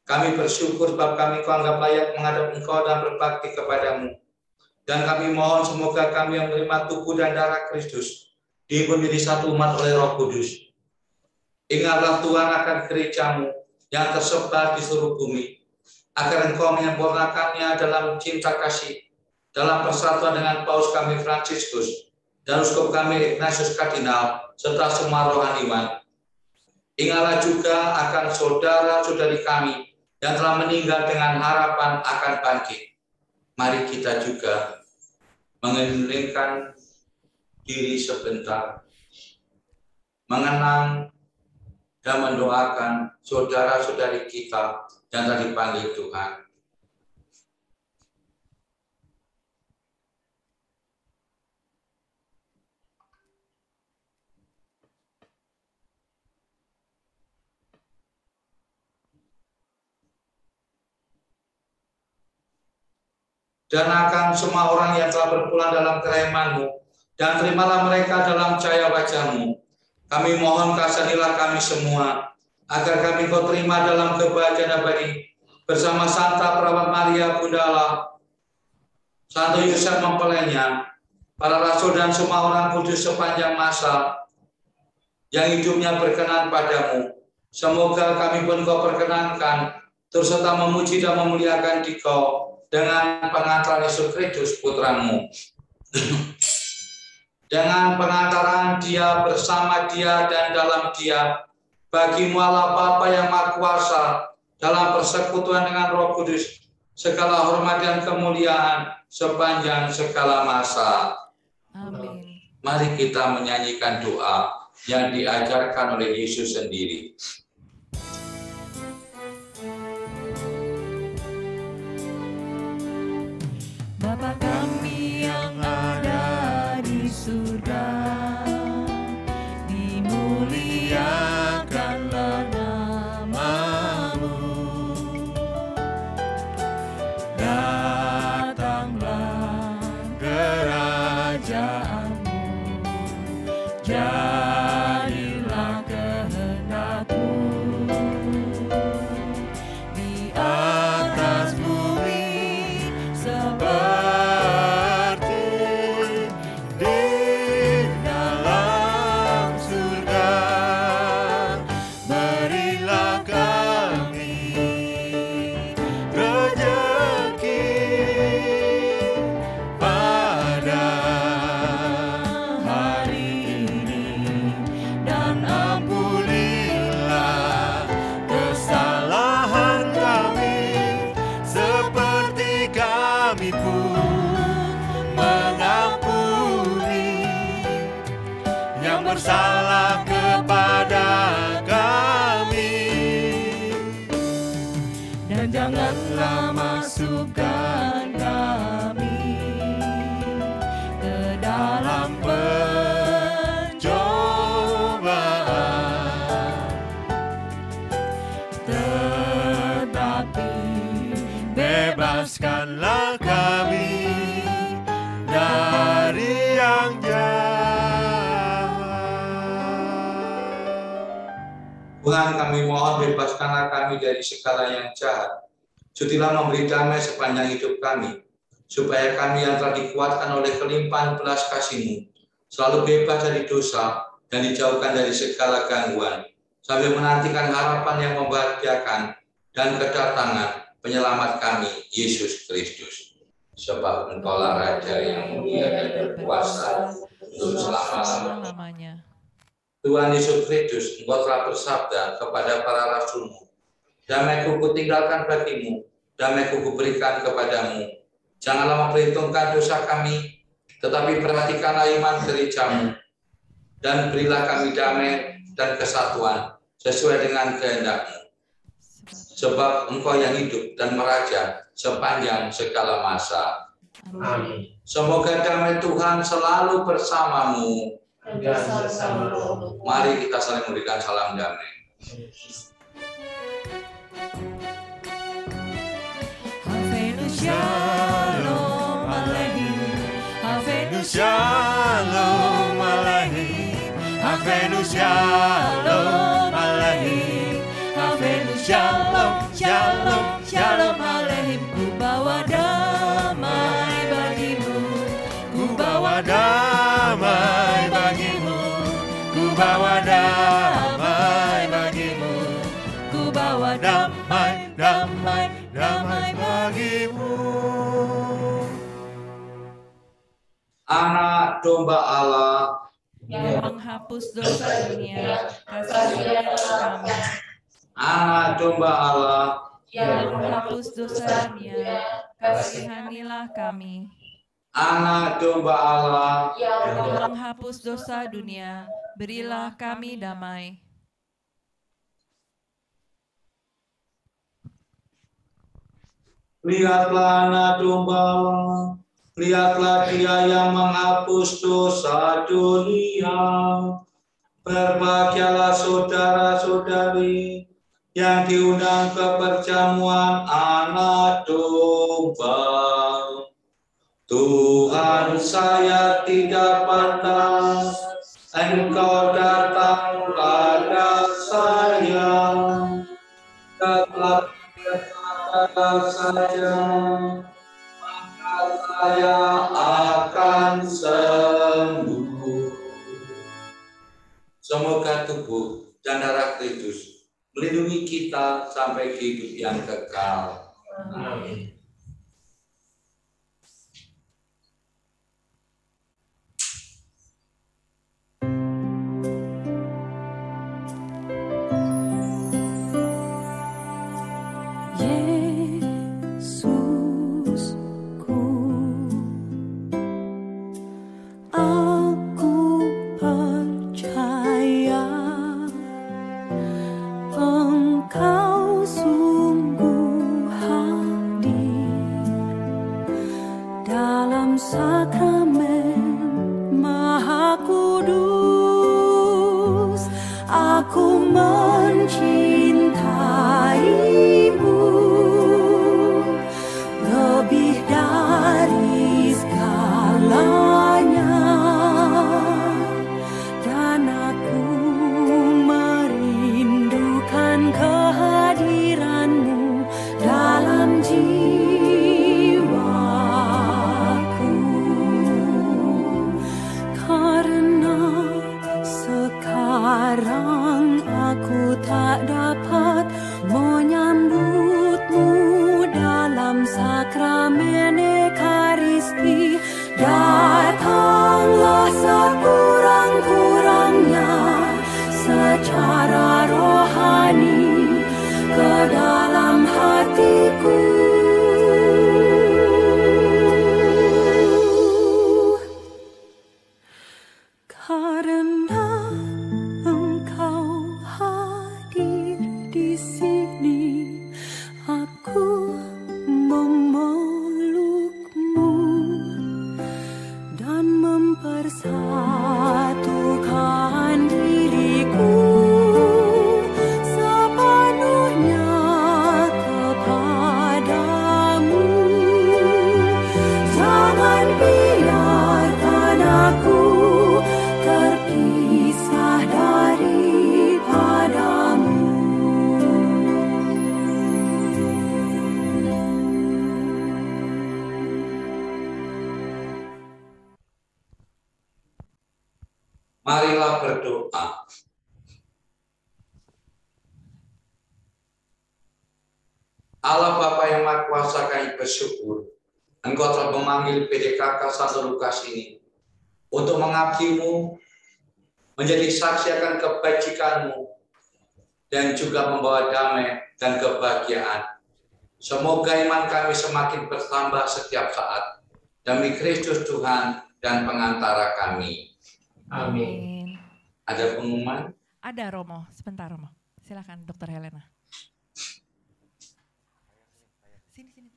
Kami bersyukur sebab kami Kau anggap layak menghadap Engkau dan berbakti kepadamu. Dan kami mohon semoga kami yang menerima tubuh dan darah Kristus dihimpun menjadi satu umat oleh Roh Kudus. Ingatlah Tuhan akan gerejamu yang tersebar di seluruh bumi, agar Engkau menyempurnakannya dalam cinta kasih, dalam persatuan dengan Paus kami Fransiskus dan Uskup kami Ignatius Kardinal, serta semua rohaniwan. Ingatlah juga akan saudara-saudari kami yang telah meninggal dengan harapan akan bangkit. Mari kita juga mengeningkan diri sebentar, mengenang dan mendoakan saudara-saudari kita yang telah dipanggil Tuhan. Dan akan semua orang yang telah berpulang dalam kerahman-Mu, dan terimalah mereka dalam cahaya wajah-Mu. Kami mohon kasihanilah kami semua, agar kami Kau terima dalam kebahagiaan abadi, bersama Santa Perawat Maria Bunda Allah, Santo Yosef mempelainya, para rasul dan semua orang kudus sepanjang masa, yang hidupnya berkenan padamu, Semoga kami pun Kau perkenankan, turut serta memuji dan memuliakan Dikau dengan pengantaran Yesus Kristus Putra-Mu. Dengan pengantaran Dia, bersama Dia, dan dalam Dia, bagi-Mu Allah Bapa yang Maha Kuasa, dalam persekutuan dengan Roh Kudus, segala hormat dan kemuliaan sepanjang segala masa. Amin. Mari kita menyanyikan doa yang diajarkan oleh Yesus sendiri. Bapa kami yang ada di surga, dimuliakanlah nama-Mu. Datanglah kerajaan-Mu, jadilah kehendak-Mu di atas bumi seperti di dalam surga. Berilah kami rezeki pada hari ini, dan ampunilah kesalahan kami seperti kami pun mengampuni yang bersalah kepada kami. Dan janganlah masukkan kami ke dalam pencobaan, tetapi bebaskanlah kami dari yang jahat. Tuhan, kami mohon bebaskanlah kami dari segala yang jahat. Sutilah memberi damai sepanjang hidup kami, supaya kami yang telah dikuatkan oleh kelimpahan belas kasih-Mu selalu bebas dari dosa dan dijauhkan dari segala gangguan, sambil menantikan harapan yang membahagiakan dan kedatangan penyelamat kami, Yesus Kristus. Sebab Engkaulah Raja yang mulia dan berkuasa untuk selama-lamanya. Tuhan Yesus Kristus, Engkau telah bersabda kepada para rasul-Mu, damai-Ku kutinggalkan bagimu, damai-Ku kuberikan kepadamu. Janganlah memperhitungkan dosa kami, tetapi perhatikanlah iman gereja-Mu, dan berilah kami damai dan kesatuan sesuai dengan kehendak-Mu. Sebab Engkau yang hidup dan meraja sepanjang segala masa. Amin. Semoga damai Tuhan selalu bersamamu. Dan bersama rohmu. Mari kita saling memberikan salam damai. Havenu shalom aleichem, Havenu Shalom Aleichem, Havenu Shalom Aleichem, Havenu Shalom, Shalom, Shalom aleichem. Ku bawa damai bagimu, ku bawa damai bagimu, ku bawa damai bagimu, ku bawa damai, damai, damai bagimu. Anak domba Allah yang menghapus dosa dunia, kasihanilah kami. Anak domba Allah Yang menghapus dosa dunia, kasihanilah kami. Anak domba Allah Yang menghapus dosa dunia, berilah kami damai. Lihatlah anak domba Allah, lihatlah Dia yang menghapus dosa dunia. Berbahagialah saudara-saudari yang diundang ke perjamuan anak domba. Tuhan, saya tidak pantas Engkau datang pada saya. Tetap berkata saja, maka saya akan sembuh. Semoga tubuh dan darah Kristus melindungi kita sampai hidup yang kekal. Amin. Marilah berdoa. Allah Bapa yang Maha Kuasa, kami bersyukur Engkau telah memanggil PDKK Santo Lukas ini untuk mengabdi-Mu, menjadi saksi akan kebajikan-Mu, dan juga membawa damai dan kebahagiaan. Semoga iman kami semakin bertambah setiap saat. Demi Kristus Tuhan dan pengantara kami. Amin. Ada pengumuman? Ada, Romo. Sebentar, Romo. Silakan, Dr. Helena. Sini.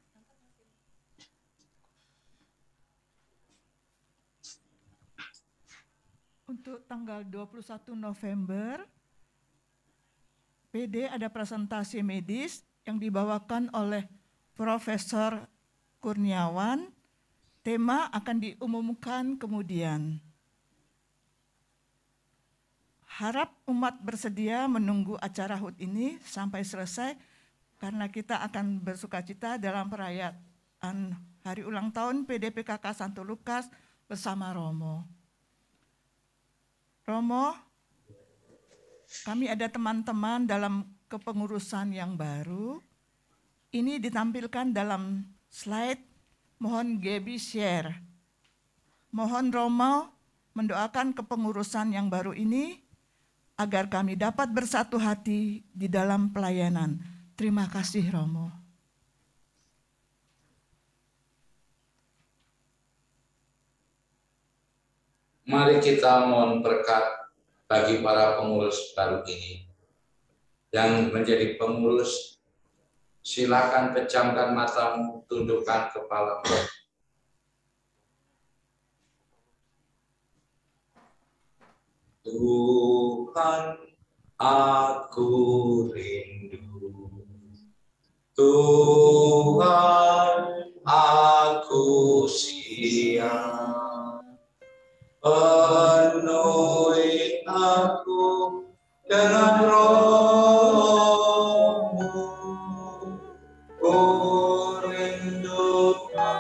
Untuk tanggal 21 November, PD ada presentasi medis yang dibawakan oleh Profesor Kurniawan. Tema akan diumumkan kemudian. Harap umat bersedia menunggu acara HUT ini sampai selesai karena kita akan bersukacita dalam perayaan hari ulang tahun PDPKK Santo Lukas bersama Romo. Romo, kami ada teman-teman dalam kepengurusan yang baru. Ini ditampilkan dalam slide, mohon Gaby share. Mohon Romo mendoakan kepengurusan yang baru ini agar kami dapat bersatu hati di dalam pelayanan. Terima kasih, Romo. Mari kita mohon berkat bagi para pengurus baru ini. Yang menjadi pengurus, silakan pejamkan matamu, tundukkan kepalamu. Tuhan, aku rindu. Tuhan, aku siap. Penuhi aku dengan Roh-Mu. Ku rindukan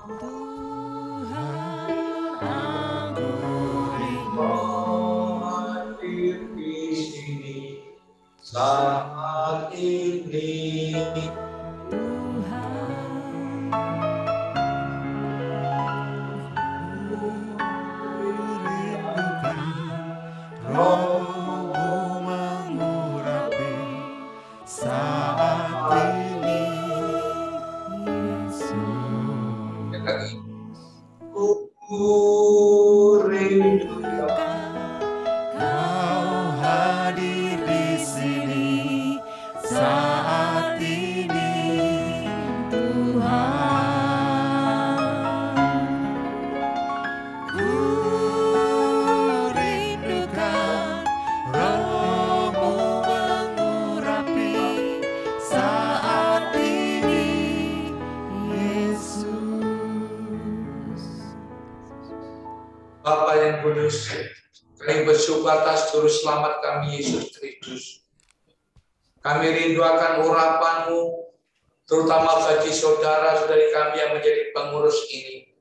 Tuhan, aku rindu. saat ini. Roh-Mu mengurapi saat ini, Yesus. Ku rindukan Kau hadir di sini saat ini, Tuhan. Ku rindukan Roh-Mu mengurapi saat ini, Yesus. Bapa yang kudus, kami bersyukur atas juru selamat kami Yesus Kristus. Kami rindu akan urapan-Mu, terutama bagi saudara-saudari kami yang menjadi pengurus ini.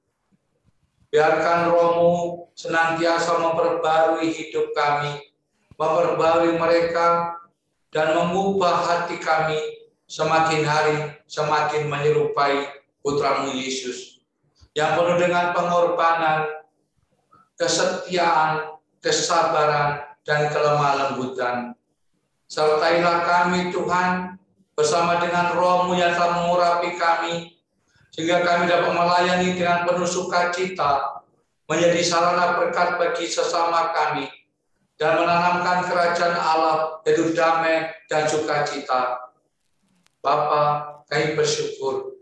Biarkan Roh-Mu senantiasa memperbarui hidup kami, memperbarui mereka, dan mengubah hati kami semakin hari semakin menyerupai Putra-Mu Yesus, yang penuh dengan pengorbanan, kesetiaan, kesabaran, dan kelemah lembutan. Sertailah kami Tuhan, bersama dengan Roh-Mu yang telah mengurapi kami, sehingga kami dapat melayani dengan penuh sukacita, menjadi sarana berkat bagi sesama kami, dan menanamkan kerajaan Allah, hidup damai dan sukacita. Bapa, kami bersyukur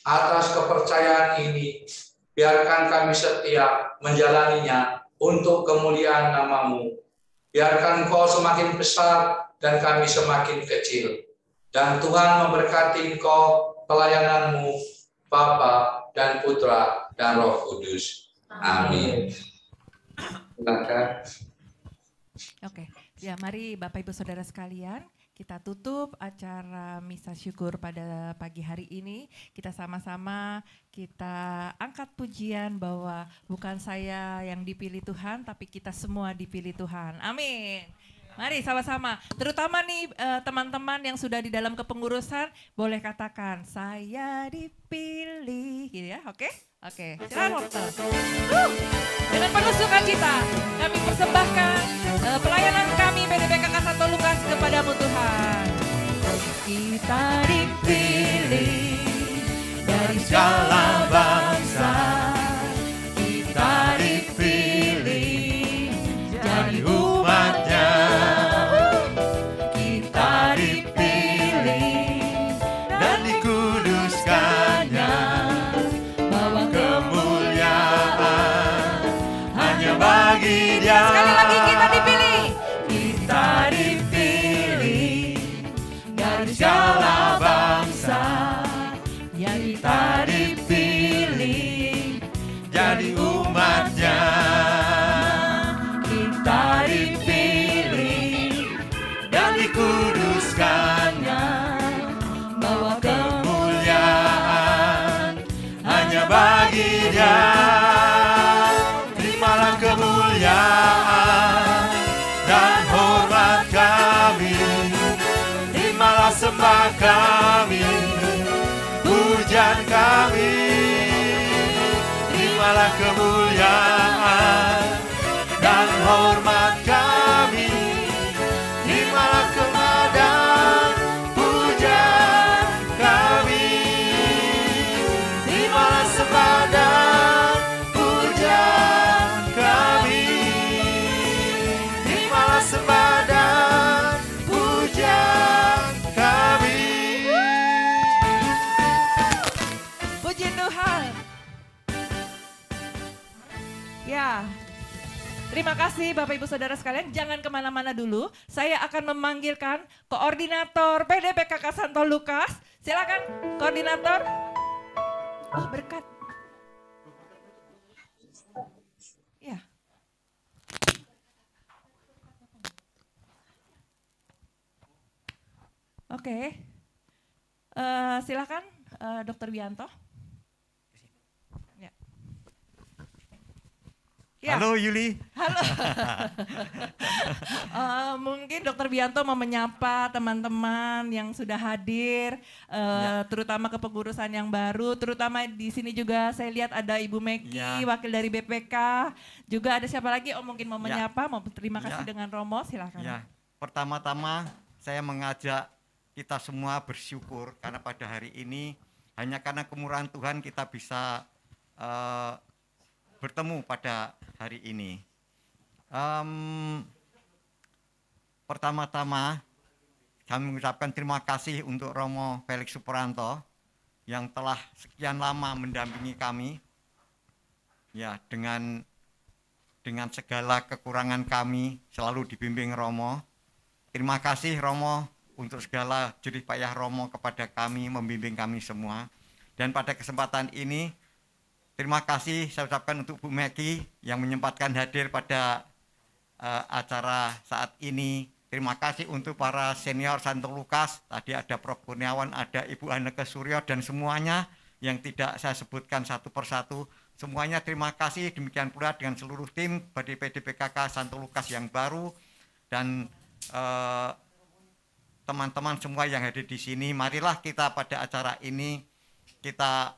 atas kepercayaan ini. Biarkan kami setia menjalaninya untuk kemuliaan nama-Mu. Biarkan Engkau semakin besar dan kami semakin kecil. Dan Tuhan memberkati Engkau pelayanan-Mu, Bapa dan Putra dan Roh Kudus. Amin. Silakan. Oke, ya mari Bapak Ibu Saudara sekalian, kita tutup acara Misa Syukur pada pagi hari ini. Kita sama-sama kita angkat pujian bahwa bukan saya yang dipilih Tuhan, tapi kita semua dipilih Tuhan. Amin. Mari sama-sama, terutama nih teman-teman yang sudah di dalam kepengurusan, boleh katakan saya dipilih, gitu ya, oke? Oke, silakan waktu. Dengan penuh sukacita kami persembahkan pelayanan kami PDPK Santo Lukas kepadamu Tuhan. Kita dipilih dari segala bangsa, kita dipilih jadi umatnya, kita dipilih dan dikuduskannya, bawa kemuliaan hanya bagi Dia. Sekali lagi kita dipilih, kita dipilih dari segala bangsa, yang kita dipilih jadi umatnya, kita dipilih dan dikuduskannya, bawa kemuliaan hanya bagi Dia. Terimalah kemuliaan dan hormat kami, terimalah sembah kami, pujian kami. Terimalah kemuliaan dan hormat kami, terimalah sembah dan pujian kami. Terimalah sembah dan pujian kami, terimalah sembah dan pujian kami. Puji Tuhan. Ya, terima kasih Bapak Ibu Saudara sekalian. Jangan kemana-mana dulu. Saya akan memanggilkan koordinator PDPKK Santo Lukas. Silakan koordinator. Oh, berkat. Ya. Oke. Silakan Dr. Bianto. Ya. Halo Yuli. Halo. Mungkin Dokter Wianto mau menyapa teman-teman yang sudah hadir, terutama kepengurusan yang baru, terutama di sini juga saya lihat ada Ibu Meki, wakil dari BPK, juga ada siapa lagi? Mungkin mau menyapa, mau terima kasih dengan Romo, silakan. Ya, pertama-tama saya mengajak kita semua bersyukur karena pada hari ini hanya karena kemurahan Tuhan kita bisa bertemu pada hari ini. Pertama-tama kami mengucapkan terima kasih untuk Romo Felix Suporanto yang telah sekian lama mendampingi kami, ya, dengan segala kekurangan kami selalu dibimbing Romo. Terima kasih Romo untuk segala jerih payah Romo kepada kami, membimbing kami semua. Dan pada kesempatan ini terima kasih saya ucapkan untuk Bu Meki yang menyempatkan hadir pada acara saat ini. Terima kasih untuk para senior Santo Lukas, tadi ada Prof. Kurniawan, ada Ibu Anneke Suryo, dan semuanya yang tidak saya sebutkan satu persatu. Semuanya terima kasih, demikian pula dengan seluruh tim dari PDPKK Santo Lukas yang baru, dan teman-teman semua yang hadir di sini. Marilah kita pada acara ini, kita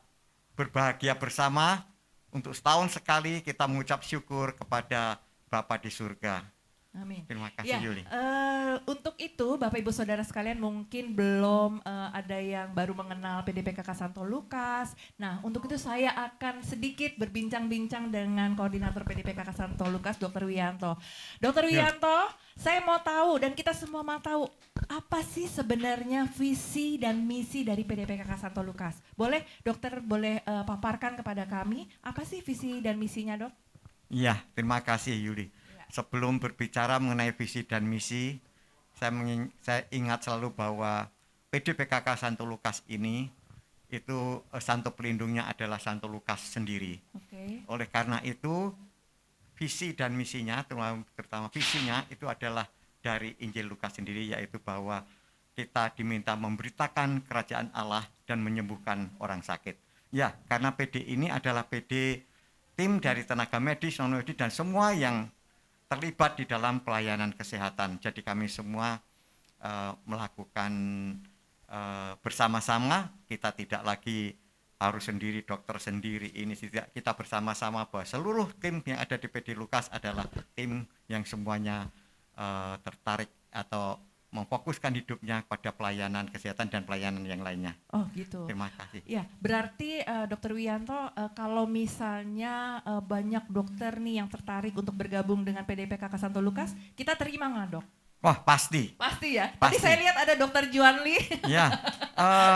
berbahagia bersama, untuk setahun sekali kita mengucap syukur kepada Bapa di surga. Amin. Terima kasih, Yuli. Untuk itu Bapak Ibu Saudara sekalian mungkin belum ada yang baru mengenal PDPKK Santo Lukas. Nah, untuk itu saya akan sedikit berbincang-bincang dengan koordinator PDPKK Santo Lukas, Dr. Wianto. Dr. Wianto, saya mau tahu dan kita semua mau tahu apa sih sebenarnya visi dan misi dari PDPKK Santo Lukas. Boleh dokter paparkan kepada kami apa sih visi dan misinya, Dok? Iya, terima kasih Yuli. Sebelum berbicara mengenai visi dan misi, saya ingat selalu bahwa PDPKK Santo Lukas ini itu santo pelindungnya adalah Santo Lukas sendiri. Oleh karena itu visi dan misinya, terutama visinya itu adalah dari Injil Lukas sendiri, yaitu bahwa kita diminta memberitakan kerajaan Allah dan menyembuhkan orang sakit. Ya, karena PD ini adalah PD tim dari tenaga medis, non medis, dan semua yang terlibat di dalam pelayanan kesehatan. Jadi kami semua melakukan bersama-sama, kita tidak lagi harus sendiri, dokter sendiri, ini tidak, kita bersama-sama bahwa seluruh tim yang ada di PD Lukas adalah tim yang semuanya tertarik atau memfokuskan hidupnya pada pelayanan kesehatan dan pelayanan yang lainnya. Oh gitu. Terima kasih. Ya, berarti Dr. Wianto, kalau misalnya banyak dokter nih yang tertarik untuk bergabung dengan PDPKK Santo Lukas, kita terima nggak, Dok? Wah, pasti. Pasti ya. Pasti. Tadi saya lihat ada Dr. Juanli. Ya.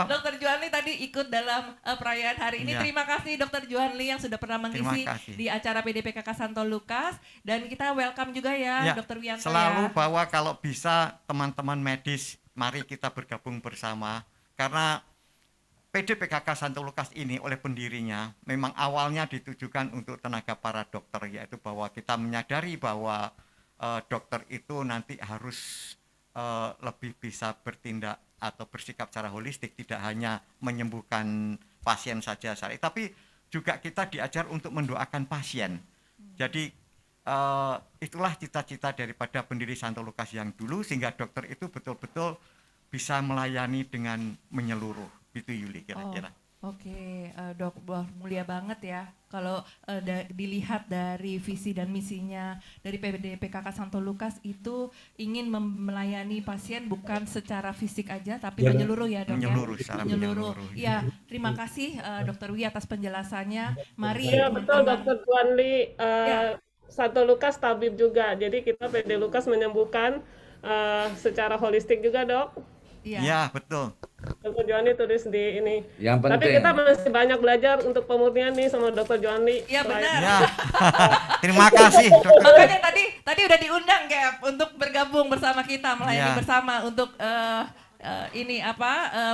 Dr. Juanli tadi ikut dalam perayaan hari ini. Ya. Terima kasih Dr. Juanli yang sudah pernah mengisi di acara PDPKK Santo Lukas, dan kita welcome juga ya, Dr. Wianto. Selalu bahwa kalau bisa teman-teman medis, mari kita bergabung bersama, karena PDPKK Santo Lukas ini oleh pendirinya memang awalnya ditujukan untuk tenaga para dokter, yaitu bahwa kita menyadari bahwa dokter itu nanti harus lebih bisa bertindak atau bersikap secara holistik, tidak hanya menyembuhkan pasien saja, tapi juga kita diajar untuk mendoakan pasien. Jadi itulah cita-cita daripada pendiri Santo Lukas yang dulu, sehingga dokter itu betul-betul bisa melayani dengan menyeluruh. Itu Yuli kira-kira. Oke, Dok, mulia banget ya kalau dilihat dari visi dan misinya dari PDPKK Santo Lukas itu ingin melayani pasien bukan secara fisik aja tapi menyeluruh ya, Dok. Menyeluruh. Ya, terima kasih Dr. Wi atas penjelasannya. Mari. Iya, betul Dr. Juanli. Santo Lukas tabib juga. Jadi kita PD Lukas menyembuhkan secara holistik juga, Dok. Iya, betul. Dr. Juanli tulis di ini. Yang penting. Tapi kita masih banyak belajar untuk pemurnian nih sama Dr. Juanli. Iya benar. Ya. Terima kasih, Dokter. Makanya tadi udah diundang Gap untuk bergabung bersama kita, melayani bersama untuk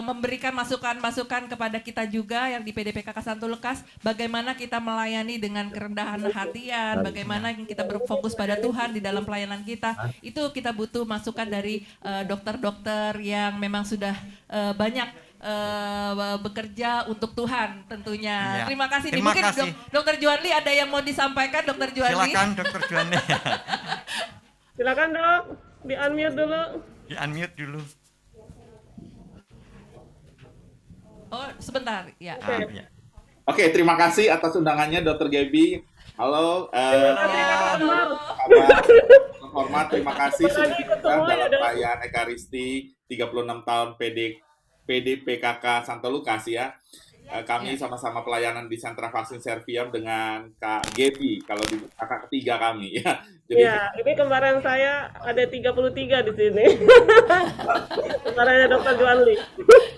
memberikan masukan-masukan kepada kita juga yang di PDPKK Santo Lukas, bagaimana kita melayani dengan kerendahan hatian, bagaimana kita berfokus pada Tuhan di dalam pelayanan kita. Itu kita butuh masukan dari dokter-dokter yang memang sudah banyak bekerja untuk Tuhan tentunya. Terima kasih. Mungkin Dokter Juanli ada yang mau disampaikan, Dokter Juanli. Silakan Dokter Juanli. Silakan, Dok. Di-unmute dulu. Di-unmute dulu. Oh, sebentar. Ya. Ya. Oke, terima kasih atas undangannya Dr. Gaby. Halo, Kabar. hormat, terima kasih sudah diundang dalam perayaan Ekaristi 36 tahun PDPKK Santo Lukas ya. Kami sama-sama pelayanan di sentra vaksin Serviam dengan Kak Gaby, kalau di kakak ketiga kami ya. Jadi, ya, ini kembaran saya ada 33 di sini. Kembarannya Dr. Juanli.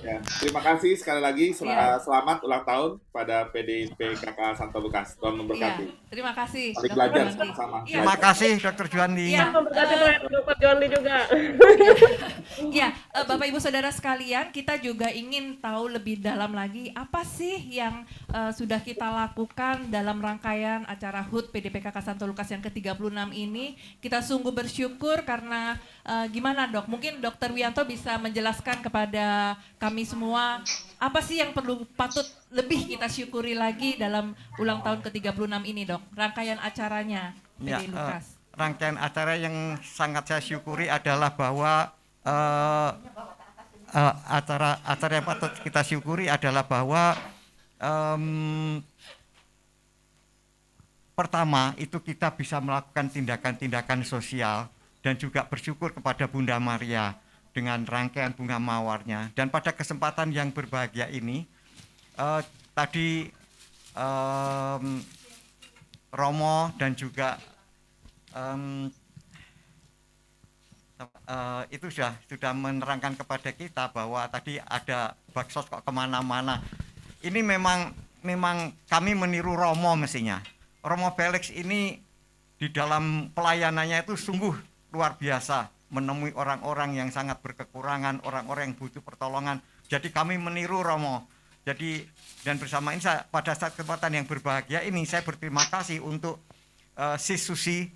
ya, terima kasih sekali lagi, selamat ulang tahun pada PDPKK Santo Lukas. Tuhan memberkati. Terima kasih. Mari belajar sama-sama. Terima kasih Dr. Juanli. Memberkati Dr. Juanli juga. Ya, Bapak Ibu Saudara sekalian, kita juga ingin tahu lebih dalam lagi apa sih yang sudah kita lakukan dalam rangkaian acara HUT PDPKK Santo Lukas yang ke-36 ini. Kita sungguh bersyukur karena gimana Dok? Mungkin Dr. Wianto bisa menjelaskan kepada kami semua apa sih yang patut lebih kita syukuri lagi dalam ulang tahun ke-36 ini Dok? Rangkaian acaranya PD Lukas. Rangkaian acara yang sangat saya syukuri adalah bahwa acara yang patut kita syukuri adalah bahwa pertama itu kita bisa melakukan tindakan-tindakan sosial dan juga bersyukur kepada Bunda Maria dengan rangkaian bunga mawarnya. Dan pada kesempatan yang berbahagia ini tadi Romo dan juga itu sudah menerangkan kepada kita bahwa tadi ada baksos kok kemana-mana. Ini memang kami meniru Romo mestinya. Romo Felix ini di dalam pelayanannya itu sungguh luar biasa, menemui orang-orang yang sangat berkekurangan, orang-orang yang butuh pertolongan. Jadi kami meniru Romo. Jadi dan bersama ini pada saat kesempatan yang berbahagia ini saya berterima kasih untuk Sis Susi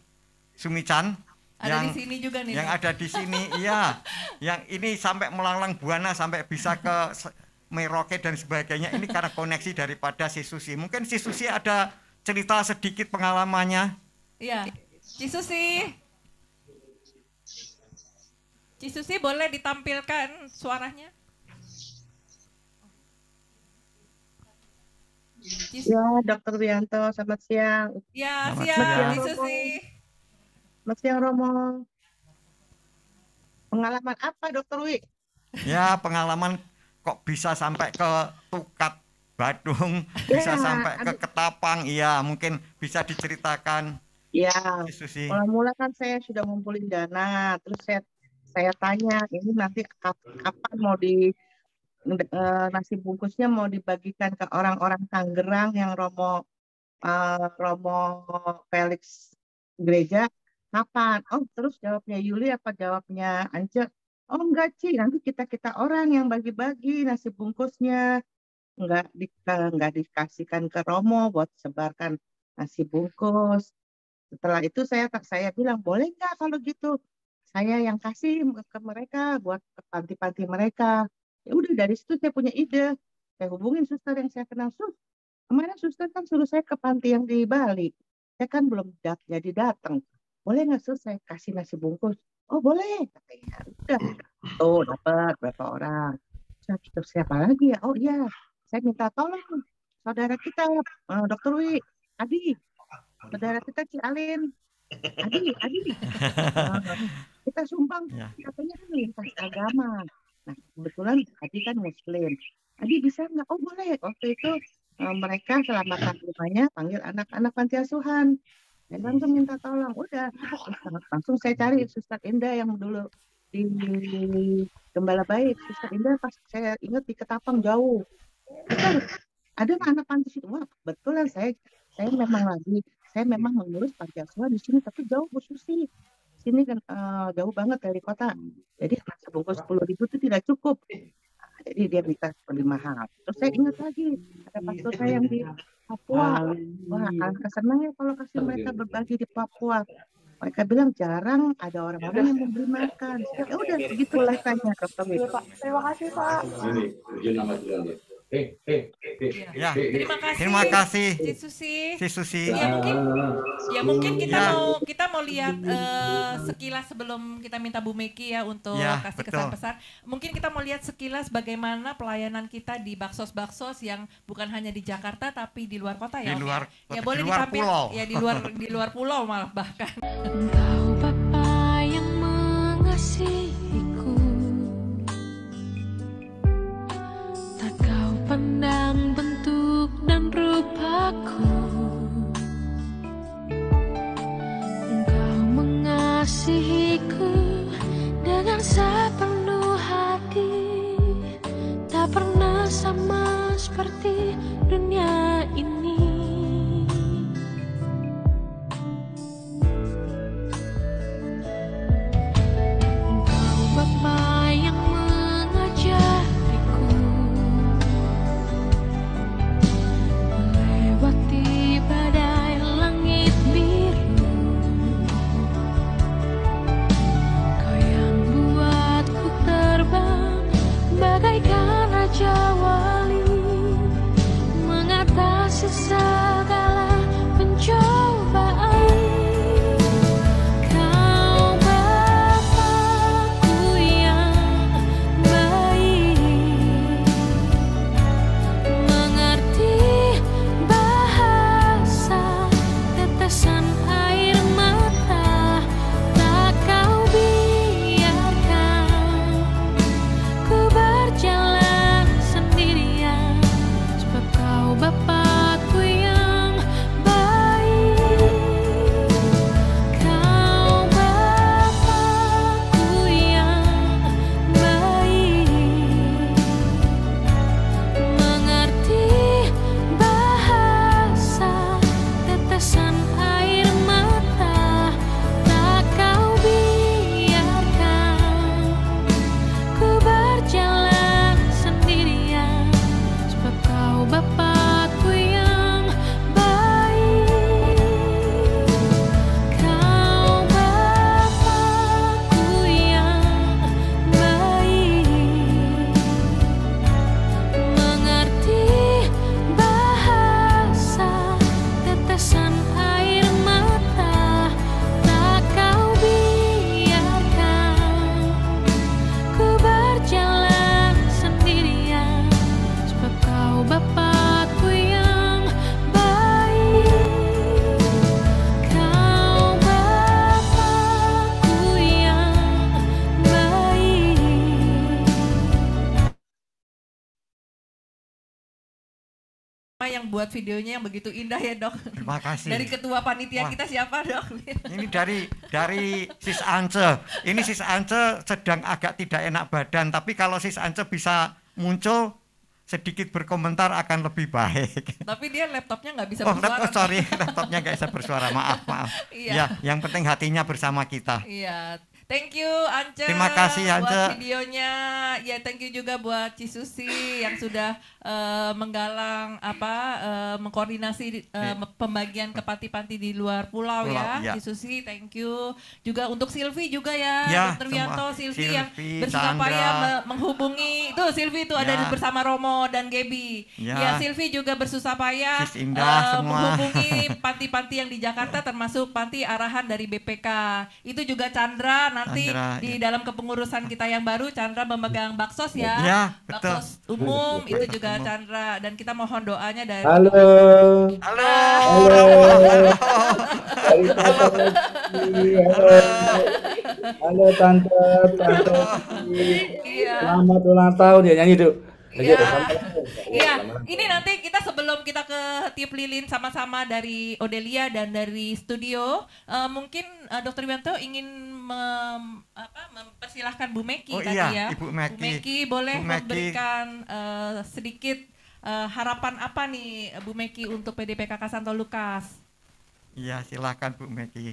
Sumichan di sini juga nih. Yang ada di sini, iya. Yang ini sampai melanglang buana sampai bisa ke Merauke dan sebagainya. Ini karena koneksi daripada Sis Susi. Mungkin Sis Susi ada cerita sedikit pengalamannya. Iya, Sis Susi. Sis Susi boleh ditampilkan suaranya? Ya, Dr. Wianto, selamat siang. Ya, siang, Sis Susi. Selamat siang, Romo. Pengalaman apa, Dr. Wi? Ya, pengalaman kok bisa sampai ke Tukat Badung, bisa sampai ke Ketapang, iya mungkin bisa diceritakan. Ya, Susi. mula-mula kan saya sudah ngumpulin dana, terus saya tanya, ini nanti kapan mau nasi bungkusnya mau dibagikan ke orang-orang Tangerang yang Romo Felix gereja, kapan? Oh, terus jawabnya Yuli apa jawabnya Ance? Oh enggak Ci, nanti kita orang yang bagi-bagi nasi bungkusnya, enggak dikasihkan ke Romo buat sebarkan nasi bungkus. Setelah itu saya bilang boleh nggak kalau gitu saya yang kasih ke mereka buat ke panti-panti mereka. Ya udah dari situ saya punya ide, saya hubungin suster yang saya kenal. Kemarin suster kan suruh saya ke panti yang di Bali, saya kan belum jadi datang. Boleh nggak Sus saya kasih nasi bungkus? Oh boleh, katanya. Udah, tuh dapat berapa orang. Terus siapa lagi ya? Oh iya, saya minta tolong saudara kita, Dr. Wi, Adi, saudara kita Ci Alin, Adi, kita sumbang, katanya kan lintas agama. Nah kebetulan Adi kan Muslim. Adi bisa nggak? Oh boleh. Waktu itu mereka selamatan rumahnya panggil anak-anak panti asuhan. Saya langsung minta tolong, udah langsung saya cari Suster Indah yang dulu di Gembala Baik. Suster Indah pas saya ingat di Ketapang jauh. Betul, ada anak panti situ. Wah, betulan saya memang mengurus panti asuhan di sini, tapi jauh Bu Susi. Sini kan jauh banget dari kota. Jadi nasi bungkus 10.000 itu tidak cukup. Jadi dia minta lebih mahal. Terus saya ingat lagi ada pastor saya yang di Papua. Wah, alangkah senang ya kalau kasih mereka berbagi di Papua. Mereka bilang jarang ada orang-orang yang memberi makan. Ya udah begitulah tanya Dr. Wi. Terima kasih Pak. Ya, Terima kasih. terima kasih. Si Susi. Ya, Mungkin kita mau lihat sekilas sebelum kita minta Bu Meki ya untuk kasih kesan-pesan. Mungkin kita mau lihat sekilas bagaimana pelayanan kita di baksos-baksos yang bukan hanya di Jakarta tapi di luar kota ya. Di luar, ya boleh di luar ditampil pulau. ya di luar pulau malah bahkan. Engkau Bapa yang mengasihiku, tak kau pandang bentuk dan rupaku. Engkau mengasihiku dengan sepenuh hati, tak pernah sama seperti dunia ini. Bapa yang mengajariku melewati badai langit biru, Kau yang buatku terbang bagaikan raja wali, mengatasi segala pencobaan. Yang buat videonya yang begitu indah ya Dok. Terima kasih. Dari ketua panitia kita siapa Dok? Ini dari Sis Ance. Ini Sis Ance sedang agak tidak enak badan, tapi kalau Sis Ance bisa muncul sedikit berkomentar akan lebih baik. Tapi dia laptopnya nggak bisa bersuara. Sorry, laptopnya nggak bisa bersuara. Maaf. Iya. Ya, yang penting hatinya bersama kita. Iya. Thank you Ance. Terima kasih Ance. Buat videonya. Ya thank you juga buat Cisusi yang sudah menggalang mengkoordinasi pembagian ke panti-panti di luar pulau ya. Cisusi, thank you. Juga untuk Silvi juga ya, Dr. Wianto, Silvi yang bersusah payah menghubungi. Itu Silvi itu ada bersama Romo dan Gaby. Ya Silvi juga bersusah payah menghubungi panti-panti yang di Jakarta termasuk panti arahan dari BPK. Itu juga Chandra nanti di dalam kepengurusan kita yang baru Chandra memegang baksos ya. Baksos umum itu juga Chandra dan kita mohon doanya dari Halo. Halo Tante. Selamat ulang tahun ya nyanyi tuh. Iya, ini nanti kita sebelum kita ke tiup lilin sama-sama dari Odelia dan dari studio, mungkin Dr. Wianto ingin mempersilahkan Bu Meki tadi ya. Ibu Meki. Bu Meki boleh memberikan sedikit harapan apa nih Bu Meki untuk PDPKK Santo Lukas? Iya, silakan Bu Meki.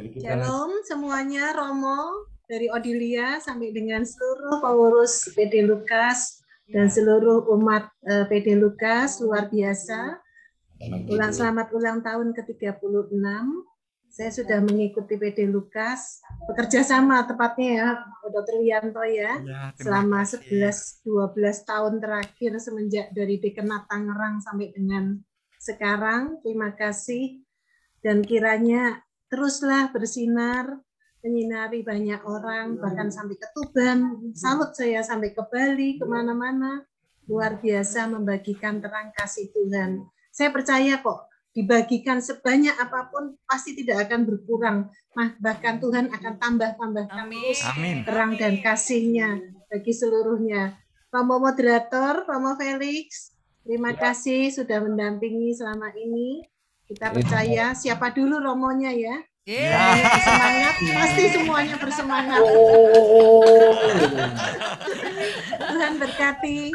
Shalom semuanya, Romo dari Odilia sampai dengan seluruh pengurus PD Lukas dan seluruh umat PD Lukas luar biasa. Selamat ulang tahun ke-36. Saya sudah mengikuti PD Lukas, bekerja sama tepatnya ya, Dr. Wianto ya, selama 11-12 tahun terakhir semenjak dari Dekenat Tangerang sampai dengan sekarang. Terima kasih dan kiranya teruslah bersinar, menyinari banyak orang, bahkan sampai ke Tuban. Salut saya sampai ke Bali, kemana-mana. Luar biasa membagikan terang kasih Tuhan. Saya percaya kok, dibagikan sebanyak apapun pasti tidak akan berkurang. Bahkan Tuhan akan tambah-tambahkan terus terang dan kasih-Nya bagi seluruhnya. Romo Moderator, Romo Felix, terima kasih sudah mendampingi selama ini. Kita percaya, siapa dulu Romonya ya? Semangat, pasti semuanya bersemangat. Tuhan berkati.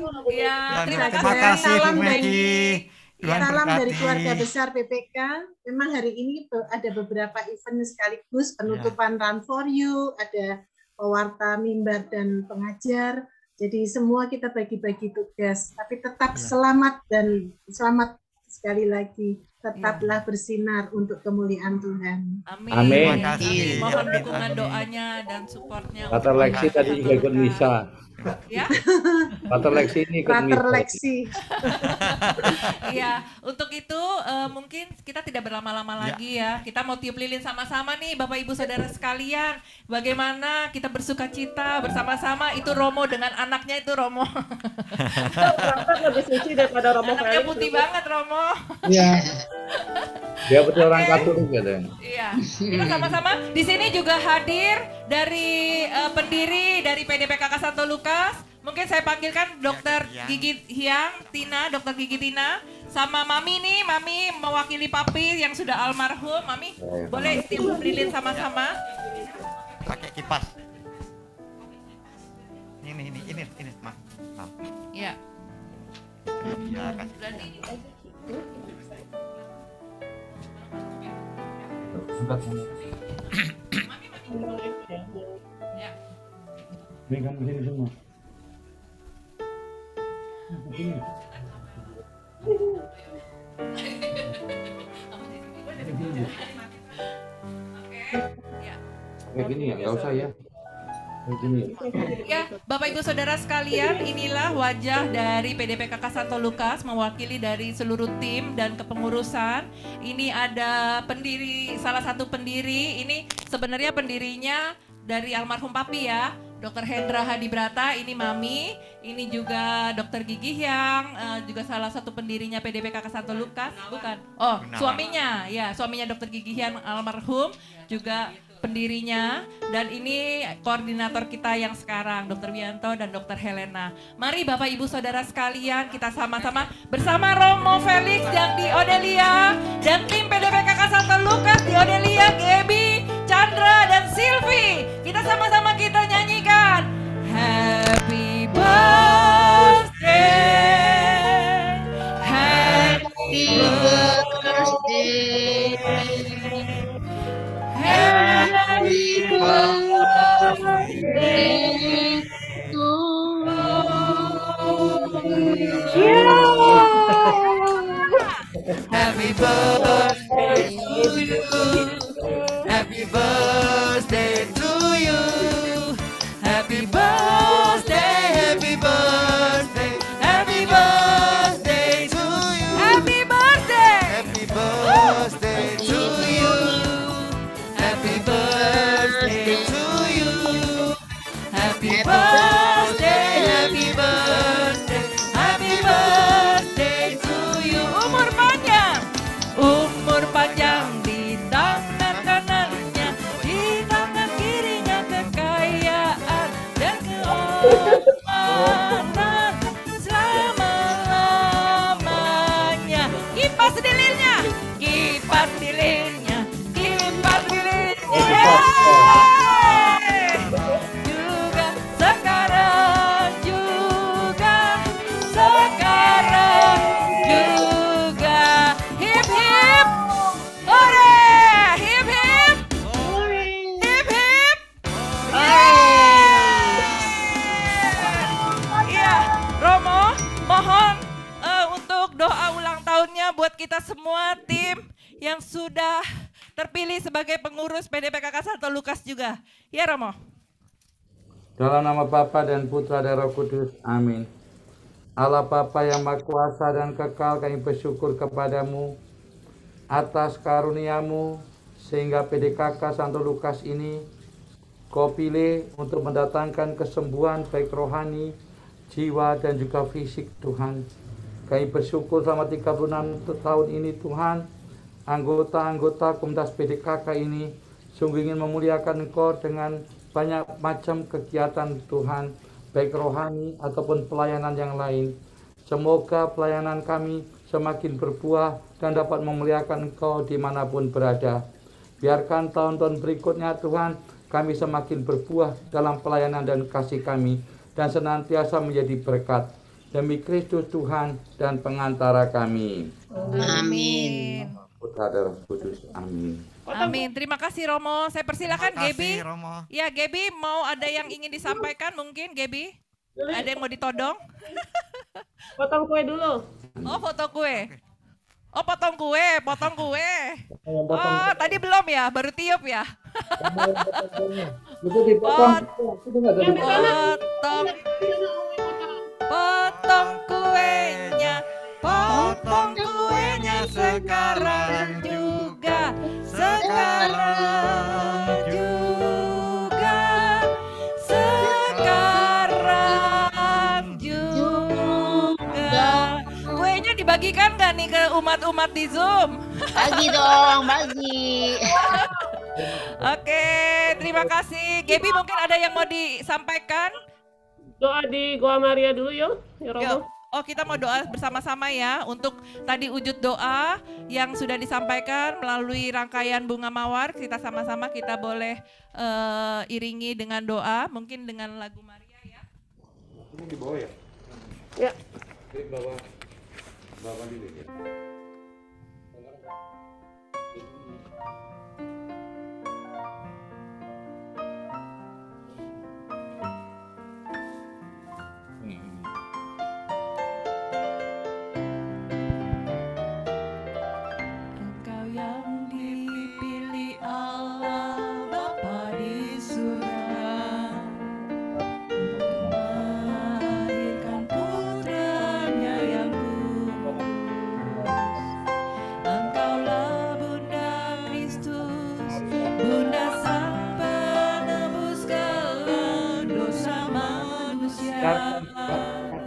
Terima kasih Bu Megi. Salam dari keluarga besar PPK. Memang hari ini ada beberapa event sekaligus penutupan Run for You, ada pewarta mimbar dan pengajar. Jadi semua kita bagi-bagi tugas. Tapi tetap selamat dan selamat sekali lagi. Tetaplah bersinar untuk kemuliaan Tuhan. Amin. Mohon dukungan doanya dan supportnya. Kata Lexi tadi juga ikut misa. Ya. Pater Lexi ini ikut Pater misa. Lexi. Iya, untuk itu mungkin kita tidak berlama-lama lagi ya. Kita mau tiup lilin sama-sama nih Bapak Ibu Saudara sekalian. Bagaimana kita bersuka cita bersama-sama, itu Romo dengan anaknya itu Romo. Lebih suci daripada Romo Anaknya Felix. putih banget Romo. Iya. Dia betul orang Katolik gitu. Iya. Kita sama-sama di sini juga hadir dari pendiri dari PDPKK Santo Lukas. Mungkin saya panggilkan Dokter Gigi Hiang, Dr. Gigi Tina, sama Mami nih, Mami mewakili Papi yang sudah almarhum. Mami, boleh tiup lilin sama-sama? Pakai kipas. Ini, Mas. Iya. Ya, kasih. Megang sini semua. Kayak gini ya, nggak usah ya. Ya, Bapak Ibu Saudara sekalian, inilah wajah dari PDPKK Santo Lukas mewakili dari seluruh tim dan kepengurusan. Ini ada pendiri, salah satu pendiri, ini sebenarnya pendirinya dari almarhum Papi ya, Dr. Hendra Hadibrata, ini Mami, ini juga Dr. Gigi Hyang, juga salah satu pendirinya PDPKK Santo Lukas, bukan? Oh, suaminya, ya, suaminya Dr. Gigi Hyang almarhum, juga pendirinya, dan ini koordinator kita yang sekarang, Dr. Wianto dan Dr. Helena. Mari Bapak Ibu Saudara sekalian, kita sama-sama bersama Romo Felix yang di Odelia, dan tim PDPKK Santo Lukas di Odelia, Gebi, Chandra, dan Silvi. Kita sama-sama kita nyanyikan Happy Birthday, Happy Birthday, Happy birthday to you. Happy birthday to you. Happy birthday to you. Happy birthday, happy birthday, happy birthday to you. Happy birthday. Happy birthday to you. Happy birthday to you. Happy birthday, happy birthday, happy birthday to you. Umur panjang di tangan kanannya, di dunia buat kita semua tim yang sudah terpilih sebagai pengurus PDPKK Santo Lukas juga. Ya Romo. Dalam nama Bapa dan Putra dan Roh Kudus, amin. Allah Bapa yang Maha Kuasa dan kekal, kami bersyukur kepadamu atas karuniamu sehingga PDKK Santo Lukas ini Kau pilih untuk mendatangkan kesembuhan baik rohani, jiwa dan juga fisik Tuhan. Kami bersyukur selama 36 tahun ini Tuhan, anggota-anggota komunitas PDKK ini sungguh ingin memuliakan Engkau dengan banyak macam kegiatan Tuhan, baik rohani ataupun pelayanan yang lain. Semoga pelayanan kami semakin berbuah dan dapat memuliakan Engkau dimanapun berada. Biarkan tahun-tahun berikutnya Tuhan, kami semakin berbuah dalam pelayanan dan kasih kami, dan senantiasa menjadi berkat. Demi Kristus Tuhan dan pengantara kami. Amin. Putra dan Roh Kudus, amin. Amin. Terima kasih Romo. Saya persilakan Gebi. Romo. Ya Gebi, mau ada yang ingin disampaikan mungkin Gebi? Ada yang mau ditodong? Potong kue dulu. Oh foto kue. Oh potong kue. Oh tadi belum ya, baru tiup ya. Itu dipotong. Potong kuenya. Potong kuenya sekarang juga. Kuenya dibagikan nggak nih ke umat-umat di Zoom? Bagi dong, bagi. Oke, terima kasih. Gebi mungkin ada yang mau disampaikan? Doa di Gua Maria dulu yuk, ya Romo. Yuk. Oh kita mau doa bersama-sama ya untuk tadi wujud doa yang sudah disampaikan melalui rangkaian bunga mawar. Kita sama-sama kita boleh iringi dengan doa, mungkin dengan lagu Maria ya. Ini di bawah ya? Ya. Di bawah dulu ya.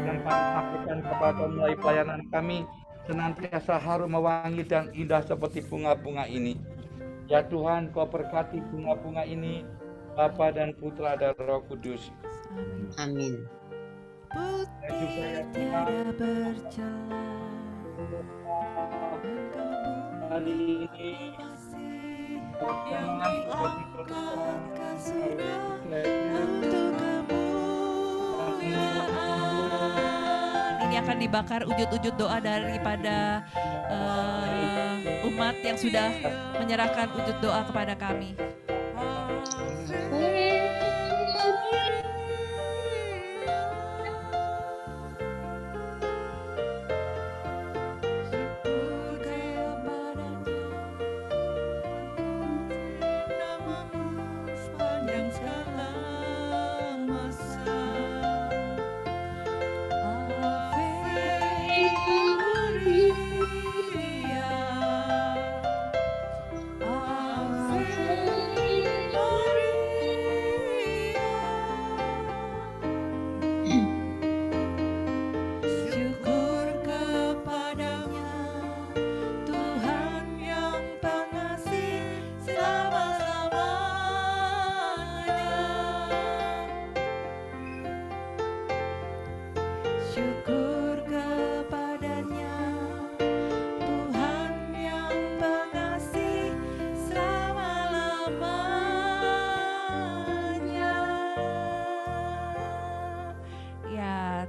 Yang kami sampaikan kepada melalui pelayanan kami senantiasa harum mewangi dan indah seperti bunga-bunga ini. Ya Tuhan, Kau berkati bunga-bunga ini, Bapa dan Putra dan Roh Kudus. Amin. Dan juga ya Tuhan, hari ini ini akan dibakar wujud-wujud doa daripada umat yang sudah menyerahkan wujud doa kepada kami.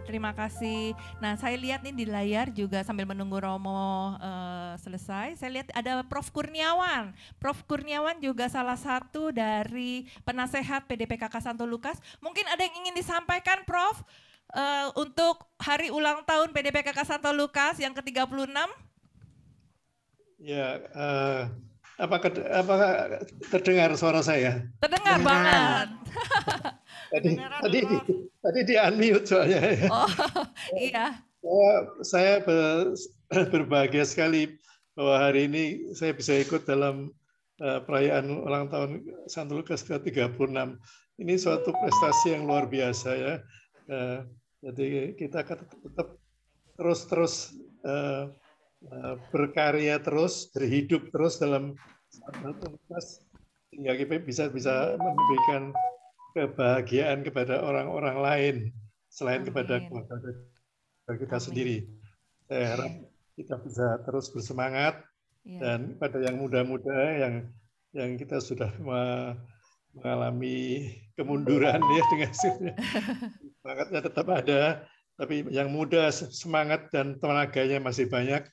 Terima kasih. Nah, saya lihat nih di layar juga sambil menunggu Romo selesai. Saya lihat ada Prof. Kurniawan. Prof. Kurniawan juga salah satu dari penasehat PDPKK Santo Lukas. Mungkin ada yang ingin disampaikan, Prof. Untuk hari ulang tahun PDPKK Santo Lukas yang ke-36? Ya, apakah terdengar suara saya? Terdengar banget. Tadi di unmute soalnya. Oh, iya. Saya berbahagia sekali bahwa hari ini saya bisa ikut dalam perayaan ulang tahun Santo Lukas ke-36. Ini suatu prestasi yang luar biasa ya. Jadi kita akan tetap terus berkarya terus, berhidup terus dalam Lukas sehingga kita bisa memberikan kebahagiaan kepada orang-orang lain selain kepada keluarga kita sendiri. Saya harap kita bisa terus bersemangat dan pada yang muda-muda yang kita sudah mengalami kemunduran ya dengan semangatnya tetap ada, tapi yang muda semangat dan tenaganya masih banyak.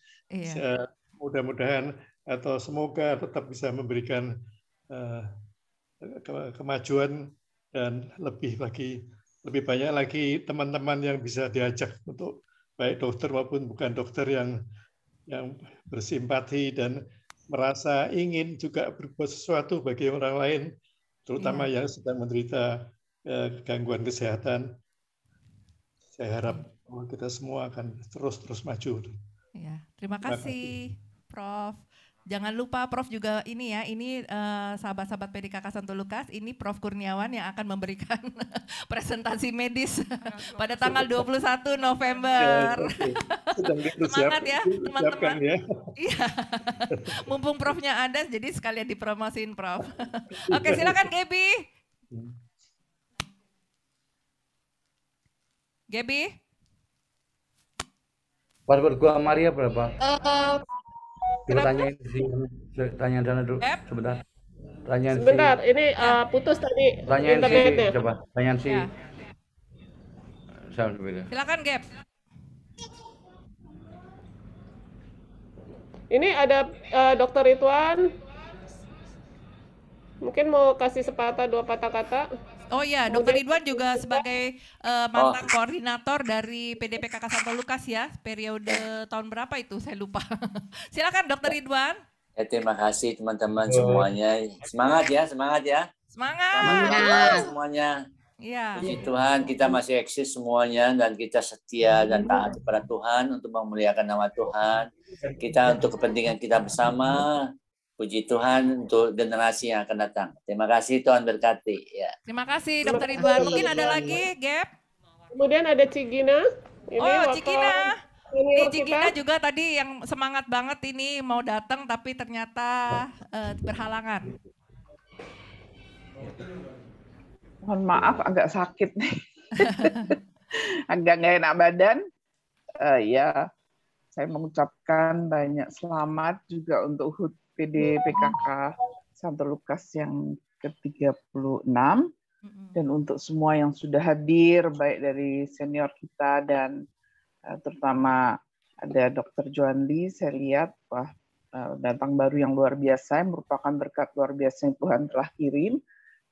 Mudah-mudahan atau semoga tetap bisa memberikan kemajuan dan lebih banyak lagi teman-teman yang bisa diajak untuk baik dokter maupun bukan dokter yang bersimpati dan merasa ingin juga berbuat sesuatu bagi orang lain, terutama yang sedang menderita gangguan kesehatan. Saya harap kita semua akan terus maju. Ya, terima kasih, Prof. Jangan lupa Prof juga ini ya, ini sahabat-sahabat PDKK Santo Lukas, ini Prof Kurniawan yang akan memberikan presentasi medis pada tanggal 21 November. Semangat ya teman-teman. Iya. Mumpung Profnya ada, jadi sekalian dipromosiin Prof. Oke, silakan Gaby. Gaby. Password gua Maria berapa? Tanya dana dulu sebentar. Sebentar, ini putus tadi internetnya. Coba tanyaan si. Silakan Gap. Ini ada Dokter Ridwan. Mungkin mau kasih sepatah dua patah kata. Oh iya, Dokter Ridwan juga sebagai mantan koordinator dari PDPKK Santo Lukas ya, periode tahun berapa itu saya lupa. Silakan Dokter Ridwan. Ya, terima kasih teman-teman semuanya. Semangat ya. Semangat. Semuanya. Iya. Puji Tuhan kita masih eksis semuanya dan kita setia dan taat kepada Tuhan untuk memuliakan nama Tuhan. Kita untuk kepentingan kita bersama. Puji Tuhan untuk generasi yang akan datang. Terima kasih, Tuhan berkati. Ya. Terima kasih Dokter Ridwan. Mungkin ada lagi, Gap? Kemudian ada Cigina. Cigina. Ini Cigina juga tadi yang semangat banget ini mau datang tapi ternyata berhalangan. Mohon maaf agak sakit nih. Agak nggak enak badan. Ya, saya mengucapkan banyak selamat juga untuk HUT PDPKK Santo Lukas yang ke-36 dan untuk semua yang sudah hadir baik dari senior kita dan terutama ada Dr. Joan Lee, saya lihat datang baru yang luar biasa yang merupakan berkat luar biasa yang Tuhan telah kirim,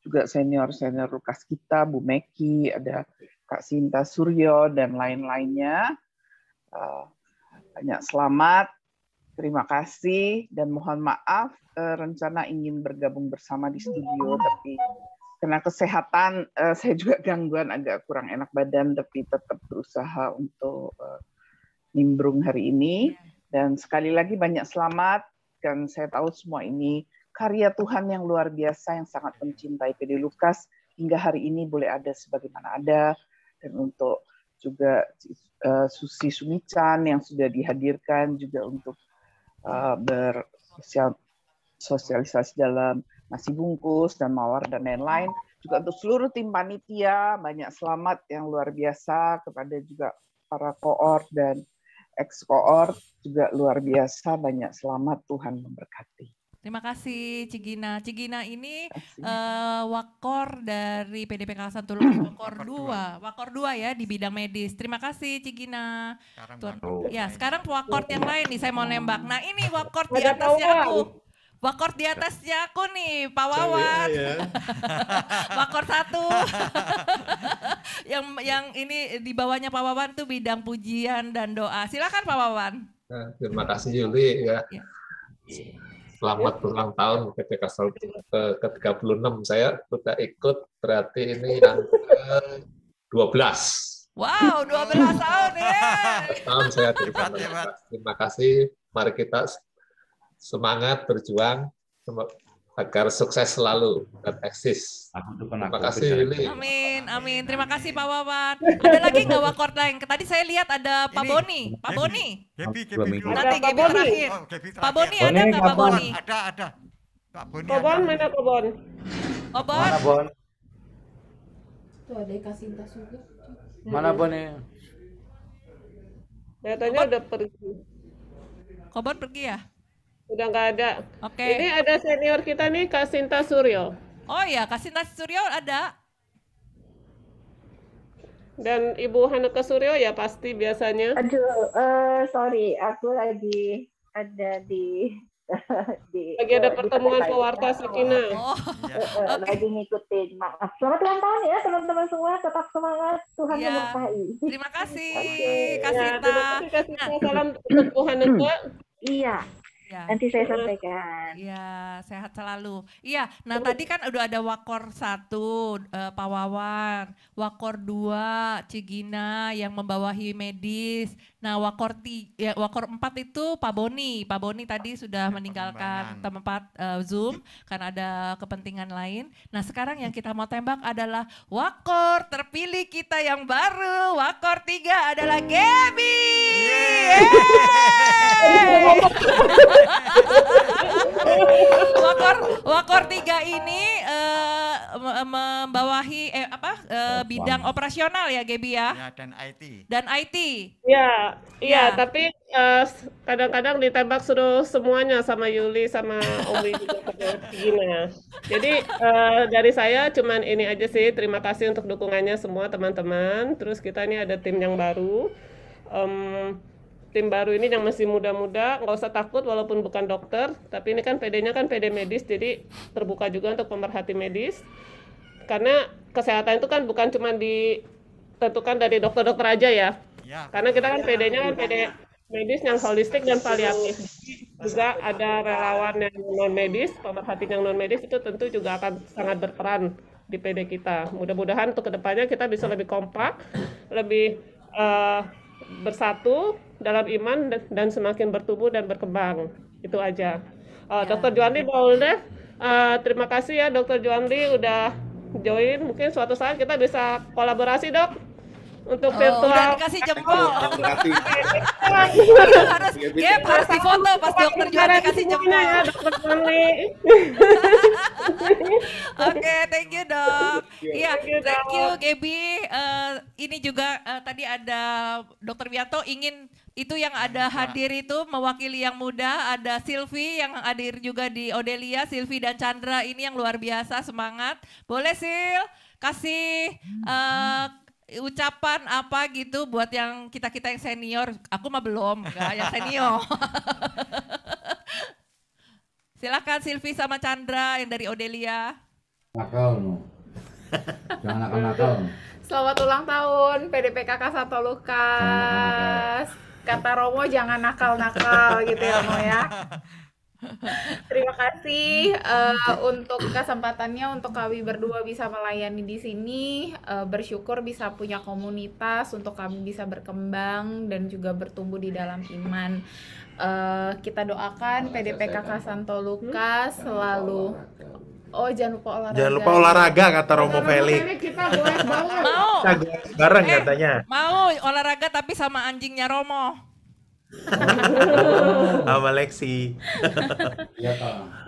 juga senior-senior Lukas kita, Bu Meki, ada Kak Sinta Suryo dan lain-lainnya. Banyak selamat. Terima kasih dan mohon maaf rencana ingin bergabung bersama di studio tapi karena kesehatan saya juga gangguan agak kurang enak badan tapi tetap berusaha untuk nimbrung hari ini dan sekali lagi banyak selamat dan saya tahu semua ini karya Tuhan yang luar biasa yang sangat mencintai PD Lukas hingga hari ini boleh ada sebagaimana ada dan untuk juga Susi Sumican yang sudah dihadirkan juga untuk bersosialisasi dalam nasi bungkus dan mawar dan lain-lain. Juga untuk seluruh tim panitia, banyak selamat yang luar biasa kepada juga para koor dan ex-koor juga luar biasa, banyak selamat, Tuhan memberkati. Terima kasih Cigina. Cigina ini wakor dari PDPKK Santo Lukas wakor 2 ya di bidang medis. Terima kasih Cigina. Ya, sekarang wakor yang lain nih saya mau nembak. Nah, ini wakor di atasnya aku. Wakor di atasnya aku nih, Pak Wawan. Wakor 1. yang ini di bawahnya Pak Wawan tuh bidang pujian dan doa. Silakan Pak Wawan. Terima kasih Yuli ya. Selamat ulang tahun PDK ke-36. Saya sudah ikut, berarti ini yang ke-12. Wow, 12 tahun ya. Tahun saya terima kasih. Mari kita semangat berjuang agar sukses selalu dan eksis. Terima kasih, Yuli. Amin, amin. Terima kasih Pak Wawan. Ada lagi nggak wakor lain? Tadi saya lihat ada Pak Boni. Pak Boni. Nanti Gaby terakhir. Pak Boni ada nggak Pak Boni? Ada. Pak Boni. Kobon, mana Kobon? Kobon. Mana Bon? Tuh ada Kasinta juga. Mana Boni? Katanya udah pergi. Kobon pergi ya? Udah nggak ada. Oke. Ini ada senior kita nih, Kak Sinta Suryo. Oh iya, Kak Sinta Suryo ada. Dan Ibu Haneke Suryo ya pasti biasanya. Aduh, sorry, aku lagi ada di lagi ada pertemuan pewarta Sakina. Lagi ngikutin. Maaf. Selamat ulang tahun ya teman-teman semua, tetap semangat, Tuhan memberkahi. Terima kasih Kak Sinta. Terima kasih Kak Sinta, salam untuk Bu Haneke. Iya. Ya. Nanti saya sampaikan. Iya, sehat selalu. Iya, nah tadi kan udah ada Wakor 1, Pak Wawan, Wakor 2, Cigina yang membawahi medis. Nah, Wakor 4 itu Pak Boni. Pak Boni tadi sudah meninggalkan tempat Zoom karena ada kepentingan lain. Nah, sekarang yang kita mau tembak adalah Wakor terpilih kita yang baru. Wakor 3 adalah Gaby. Wakor 3 ini membawahi bidang operasional ya Gaby ya? Ya, dan IT. Dan IT. Iya, tapi kadang-kadang ditembak suruh semuanya sama Yuli sama Owi juga pada Gina. Jadi dari saya cuman ini aja sih, terima kasih untuk dukungannya semua teman-teman. Terus kita ini ada tim yang baru. Tim baru ini yang masih muda-muda, nggak usah takut walaupun bukan dokter, tapi ini kan PD-nya kan PD medis, jadi terbuka juga untuk pemerhati medis. Karena kesehatan itu kan bukan cuma ditentukan dari dokter-dokter aja ya. Karena kita kan PD-nya kan PD medis yang holistik dan paliatif. Juga ada relawan yang non-medis, pemerhati yang non-medis itu tentu juga akan sangat berperan di PD kita. Mudah-mudahan untuk kedepannya kita bisa lebih kompak, lebih bersatu dalam iman dan semakin bertumbuh dan berkembang. Itu aja. Dr. Juandi boleh terima kasih ya Dr. Juandi udah join. Mungkin suatu saat kita bisa kolaborasi dok untuk virtual. Udah dikasih jempol. harus difoto pas Dr. Juandi kasih jempol. Ya, Dr. Juandi. Oke, thank you dok. Iya, thank you Gaby. Ini juga tadi ada Dr. Wianto ingin itu yang ada hadir itu mewakili yang muda, ada Silvi yang hadir juga di Odelia, Silvi dan Chandra ini yang luar biasa semangat. Boleh Sil kasih ucapan apa gitu buat yang kita yang senior. Aku mah belum, enggak yang senior. Silakan Silvi sama Chandra yang dari Odelia. Nakal no. Jangan nakal-nakal. Selamat ulang tahun PDPKK Santo Lukas. Kata Romo jangan nakal-nakal gitu ya Mo ya. Terima kasih untuk kesempatannya untuk kami berdua bisa melayani di sini. Bersyukur bisa punya komunitas untuk kami bisa berkembang dan juga bertumbuh di dalam iman. Kita doakan PDPKK Santo Lukas selalu. Oh jangan lupa olahraga. Jangan lupa olahraga kata Romo Felix. Kita boleh banget. Mau. Kita bareng katanya. Mau olahraga tapi sama anjingnya Romo. Sama Lexi.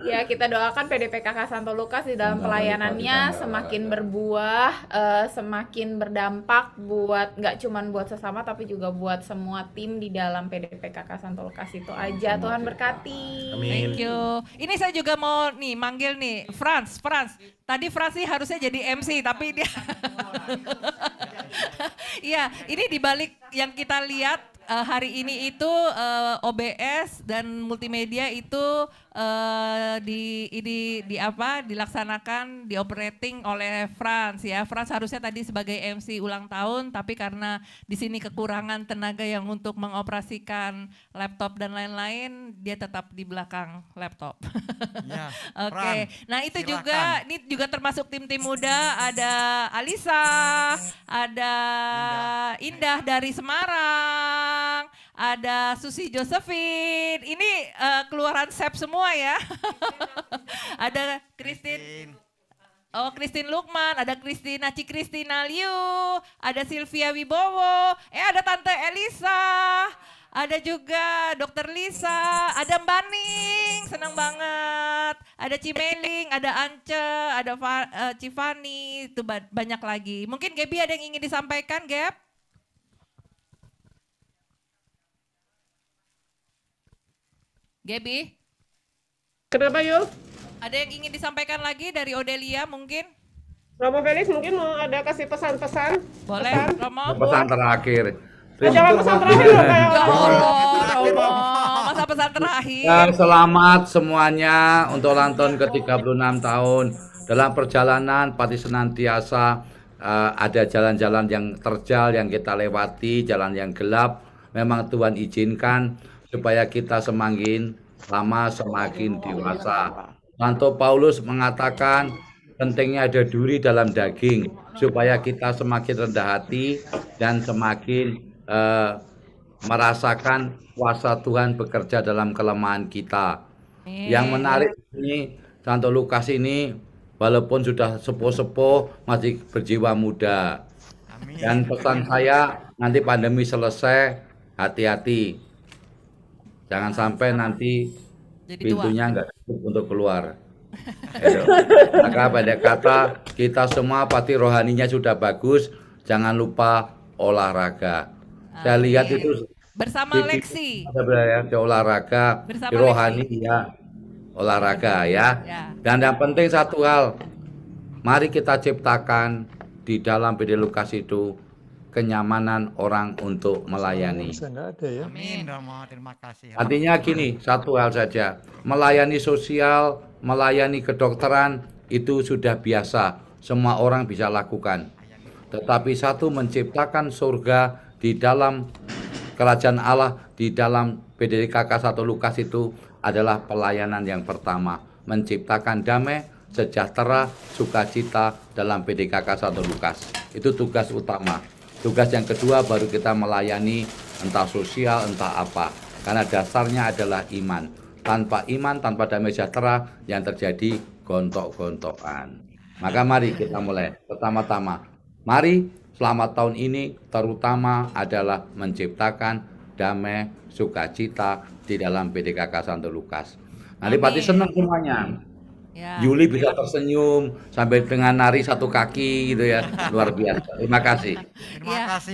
Ya kita doakan PDPKK Santo Lukas di dalam pelayanannya semakin berbuah, semakin berdampak buat nggak cuma buat sesama tapi juga buat semua tim di dalam PDPKK Santo Lukas itu aja. Tuhan berkati. Amin. Thank you. Ini saya juga mau nih manggil nih Franz. Tadi Frasi harusnya jadi MC, tapi dia... Iya, ini dibalik yang kita lihat hari ini itu OBS dan multimedia itu dilaksanakan, dioperating oleh Frans ya. Frans harusnya tadi sebagai MC ulang tahun, tapi karena di sini kekurangan tenaga yang untuk mengoperasikan laptop dan lain-lain, dia tetap di belakang laptop. Ya, Oke, nah itu silakan. juga, ini juga termasuk tim-tim muda, ada Alisa, ada Indah dari Semarang, ada Susi Josephine, ini keluaran Sep semua ya. Ada Christine Lukman, ada Kristina Liu, ada Sylvia Wibowo, ada Tante Elisa, ada juga Dokter Lisa, ada Mbak Ning, senang banget, ada Cimeling, ada Ance, ada Civani, itu banyak lagi. Mungkin Gaby ada yang ingin disampaikan, Gab? Gaby? Kenapa Yul? Ada yang ingin disampaikan lagi dari Odelia mungkin? Romo Felix mungkin mau ada kasih pesan-pesan? Boleh, Romo? Pesan terakhir. Jangan pesan terakhir loh kayak Romo, masa pesan terakhir? Ya, selamat semuanya untuk ulang tahun ke-36 tahun. Dalam perjalanan pasti senantiasa ada jalan-jalan yang terjal yang kita lewati, jalan yang gelap. Memang Tuhan izinkan supaya kita semakin lama semakin dewasa. Santo Paulus mengatakan pentingnya ada duri dalam daging supaya kita semakin rendah hati dan semakin merasakan kuasa Tuhan bekerja dalam kelemahan kita. Yang menarik ini Santo Lukas ini walaupun sudah sepuh-sepuh masih berjiwa muda. Dan pesan saya nanti pandemi selesai hati-hati. Jangan sampai nanti pintunya nggak cukup untuk keluar. Maka pada kata kita semua pasti rohaninya sudah bagus, jangan lupa olahraga. Saya lihat itu bersama Lexi. Ada olahraga, Bersama di rohani ya olahraga ya. Dan yang penting satu hal, mari kita ciptakan di dalam PD Lukas itu kenyamanan orang untuk melayani. Amin, Romo, terima kasih. Artinya gini, satu hal saja, melayani sosial, melayani kedokteran itu sudah biasa, semua orang bisa lakukan. Tetapi satu menciptakan surga di dalam kerajaan Allah, di dalam PDKK 1 Lukas itu adalah pelayanan yang pertama, menciptakan damai, sejahtera, sukacita dalam PDKK 1 Lukas. Itu tugas utama. Tugas yang kedua baru kita melayani entah sosial, entah apa. Karena dasarnya adalah iman. Tanpa iman, tanpa damai sejahtera, yang terjadi gontok-gontokan. Maka mari kita mulai. Pertama-tama, mari selamat tahun ini terutama adalah menciptakan damai, sukacita di dalam PDKK Santo Lukas. Nanti pasti senang semuanya. Ya. Yuli bisa tersenyum sampai dengan nari satu kaki gitu ya, luar biasa. Terima kasih.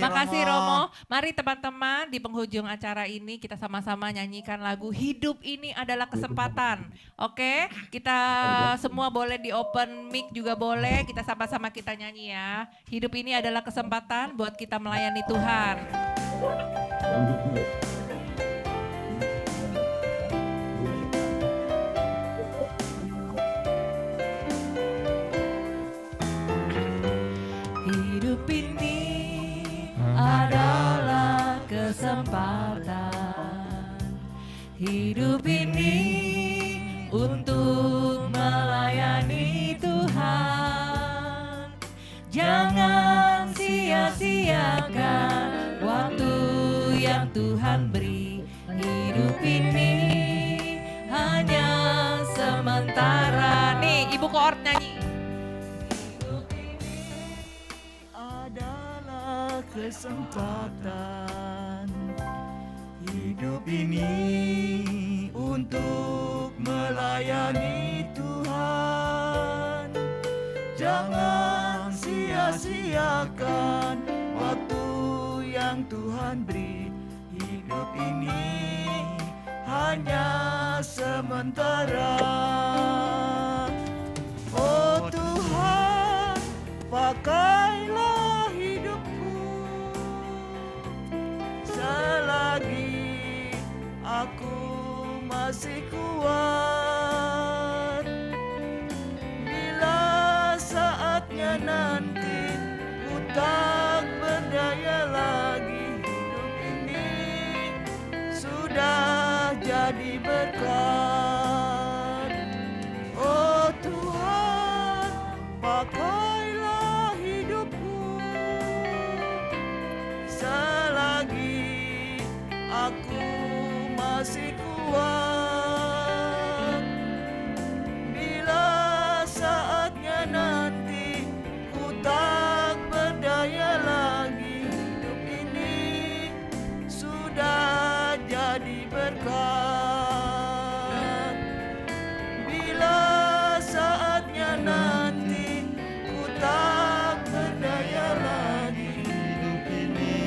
Makasih Romo. Mari teman-teman di penghujung acara ini kita sama-sama nyanyikan lagu Hidup Ini Adalah Kesempatan. Oke, kita semua boleh di open mic juga boleh. Kita sama-sama kita nyanyi ya. Hidup ini adalah kesempatan buat kita melayani Tuhan. Hidup ini adalah kesempatan. Hidup ini untuk melayani Tuhan. Jangan sia-siakan waktu yang Tuhan beri. Hidup ini hanya sementara. Nih, Ibu Koort nyanyi. Kesempatan hidup ini untuk melayani Tuhan. Jangan sia-siakan waktu yang Tuhan beri. Hidup ini hanya sementara. Oh Tuhan, masih kuat. Bila saatnya nanti ku tak berdaya lagi, hidup ini sudah jadi berkat. Oh Tuhan, pakailah hidupku selagi aku masih kuat. Bila saatnya nanti ku tak berdaya lagi, hidup ini sudah jadi berkat. Bila saatnya nanti ku tak berdaya lagi, hidup ini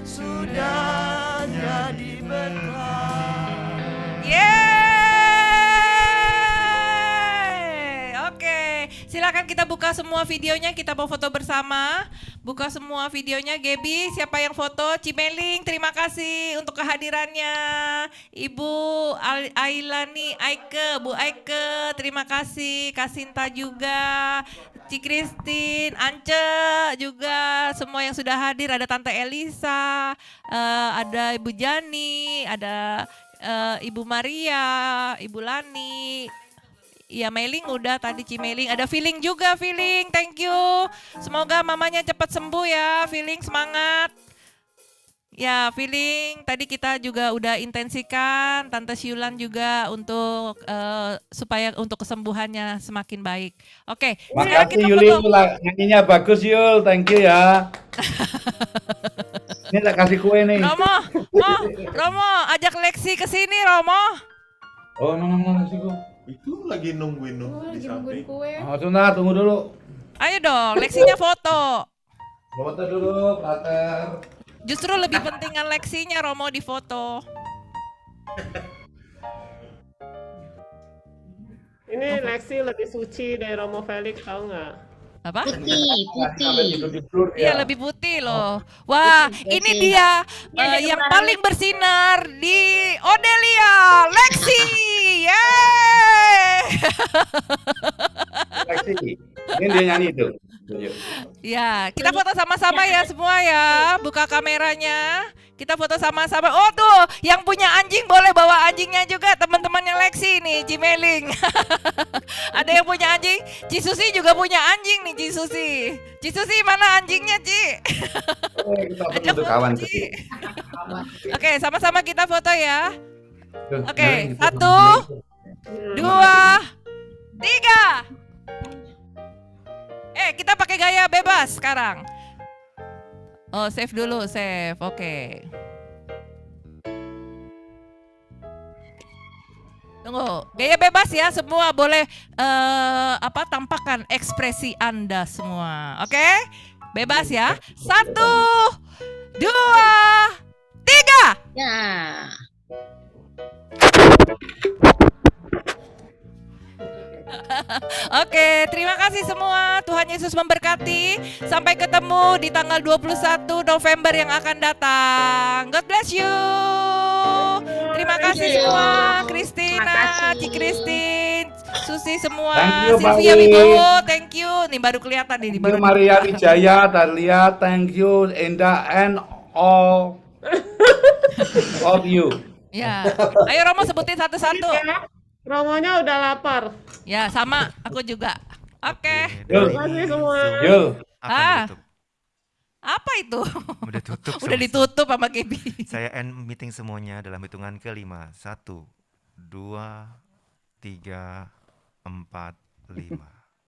sudah jadi berkat. Yeay! Oke, silakan kita buka semua videonya, kita mau foto bersama. Buka semua videonya, Gaby, siapa yang foto? Cimeling, terima kasih untuk kehadirannya. Ibu Ailani Aike, Bu Aike, terima kasih. Kasinta juga, Ci Christine, Ance juga, semua yang sudah hadir. Ada Tante Elisa, ada Ibu Jani, ada Ibu Maria, Ibu Lani. Iya, Meling udah tadi, Cimeling. Ada Feeling juga, Feeling, thank you. Semoga mamanya cepat sembuh ya, Feeling, semangat. Ya, Feeling, tadi kita juga udah intensikan, Tante Syulan juga untuk supaya untuk kesembuhannya semakin baik. Oke, sekarang Makasih kita Yuli, foto. nyanyinya bagus Yul, thank you ya. Ini tak kasih kue nih. Romo, ajak Lexi ke sini, Romo. Oh, no, Lexi kok. Itu lagi nungguin di Lagi samping. nungguin kue. Oh, sebentar, tunggu dulu. Ayo dong, Lexinya foto. Foto dulu, Pater. Justru lebih pentingan Lexinya, Romo, di foto. Ini Lexi lebih suci dari Romo Felix, tahu nggak? Apa? Putih. Iya, lebih putih loh. Wah, ini dia yang paling bersinar di Odelia, Lexi. Yeay! Lexi, ini dia nyanyi tuh. Ya, kita foto sama-sama ya semua ya. Buka kameranya. Kita foto sama-sama. Oh tuh, yang punya anjing boleh bawa anjingnya juga, teman-temannya Lexi nih, Cimeling. Ada yang punya anjing? Ci Susi juga punya anjing nih, Ci Susi. Ci Susi mana anjingnya, Ci? Itu kawan Ci. Oke, sama-sama kita foto ya. Oke, 1, 2, 3. Kita pakai gaya bebas sekarang. Oh, save dulu, save. Oke. Tunggu, gaya bebas ya, semua boleh tampakkan ekspresi Anda semua. Oke? Bebas ya. 1, 2, 3. Ya. Oke, terima kasih semua. Tuhan Yesus memberkati. Sampai ketemu di tanggal 21 November yang akan datang. God bless you. Terima kasih semua. Kristina, Ci Christine, Susi semua, Sylvia Wibowo, thank you. Nih baru kelihatan nih. Thank you Maria Wijaya, Dalia, thank you, Enda, and all of you. Ya, ayo Romo sebutin satu-satu. Romonya udah lapar. Ya, sama aku juga. Oke. Terima kasih semua. Apa itu? Udah tutup. Udah ditutup sama Gaby. Saya end meeting semuanya dalam hitungan ke-5. 1, 2, 3, 4, 5.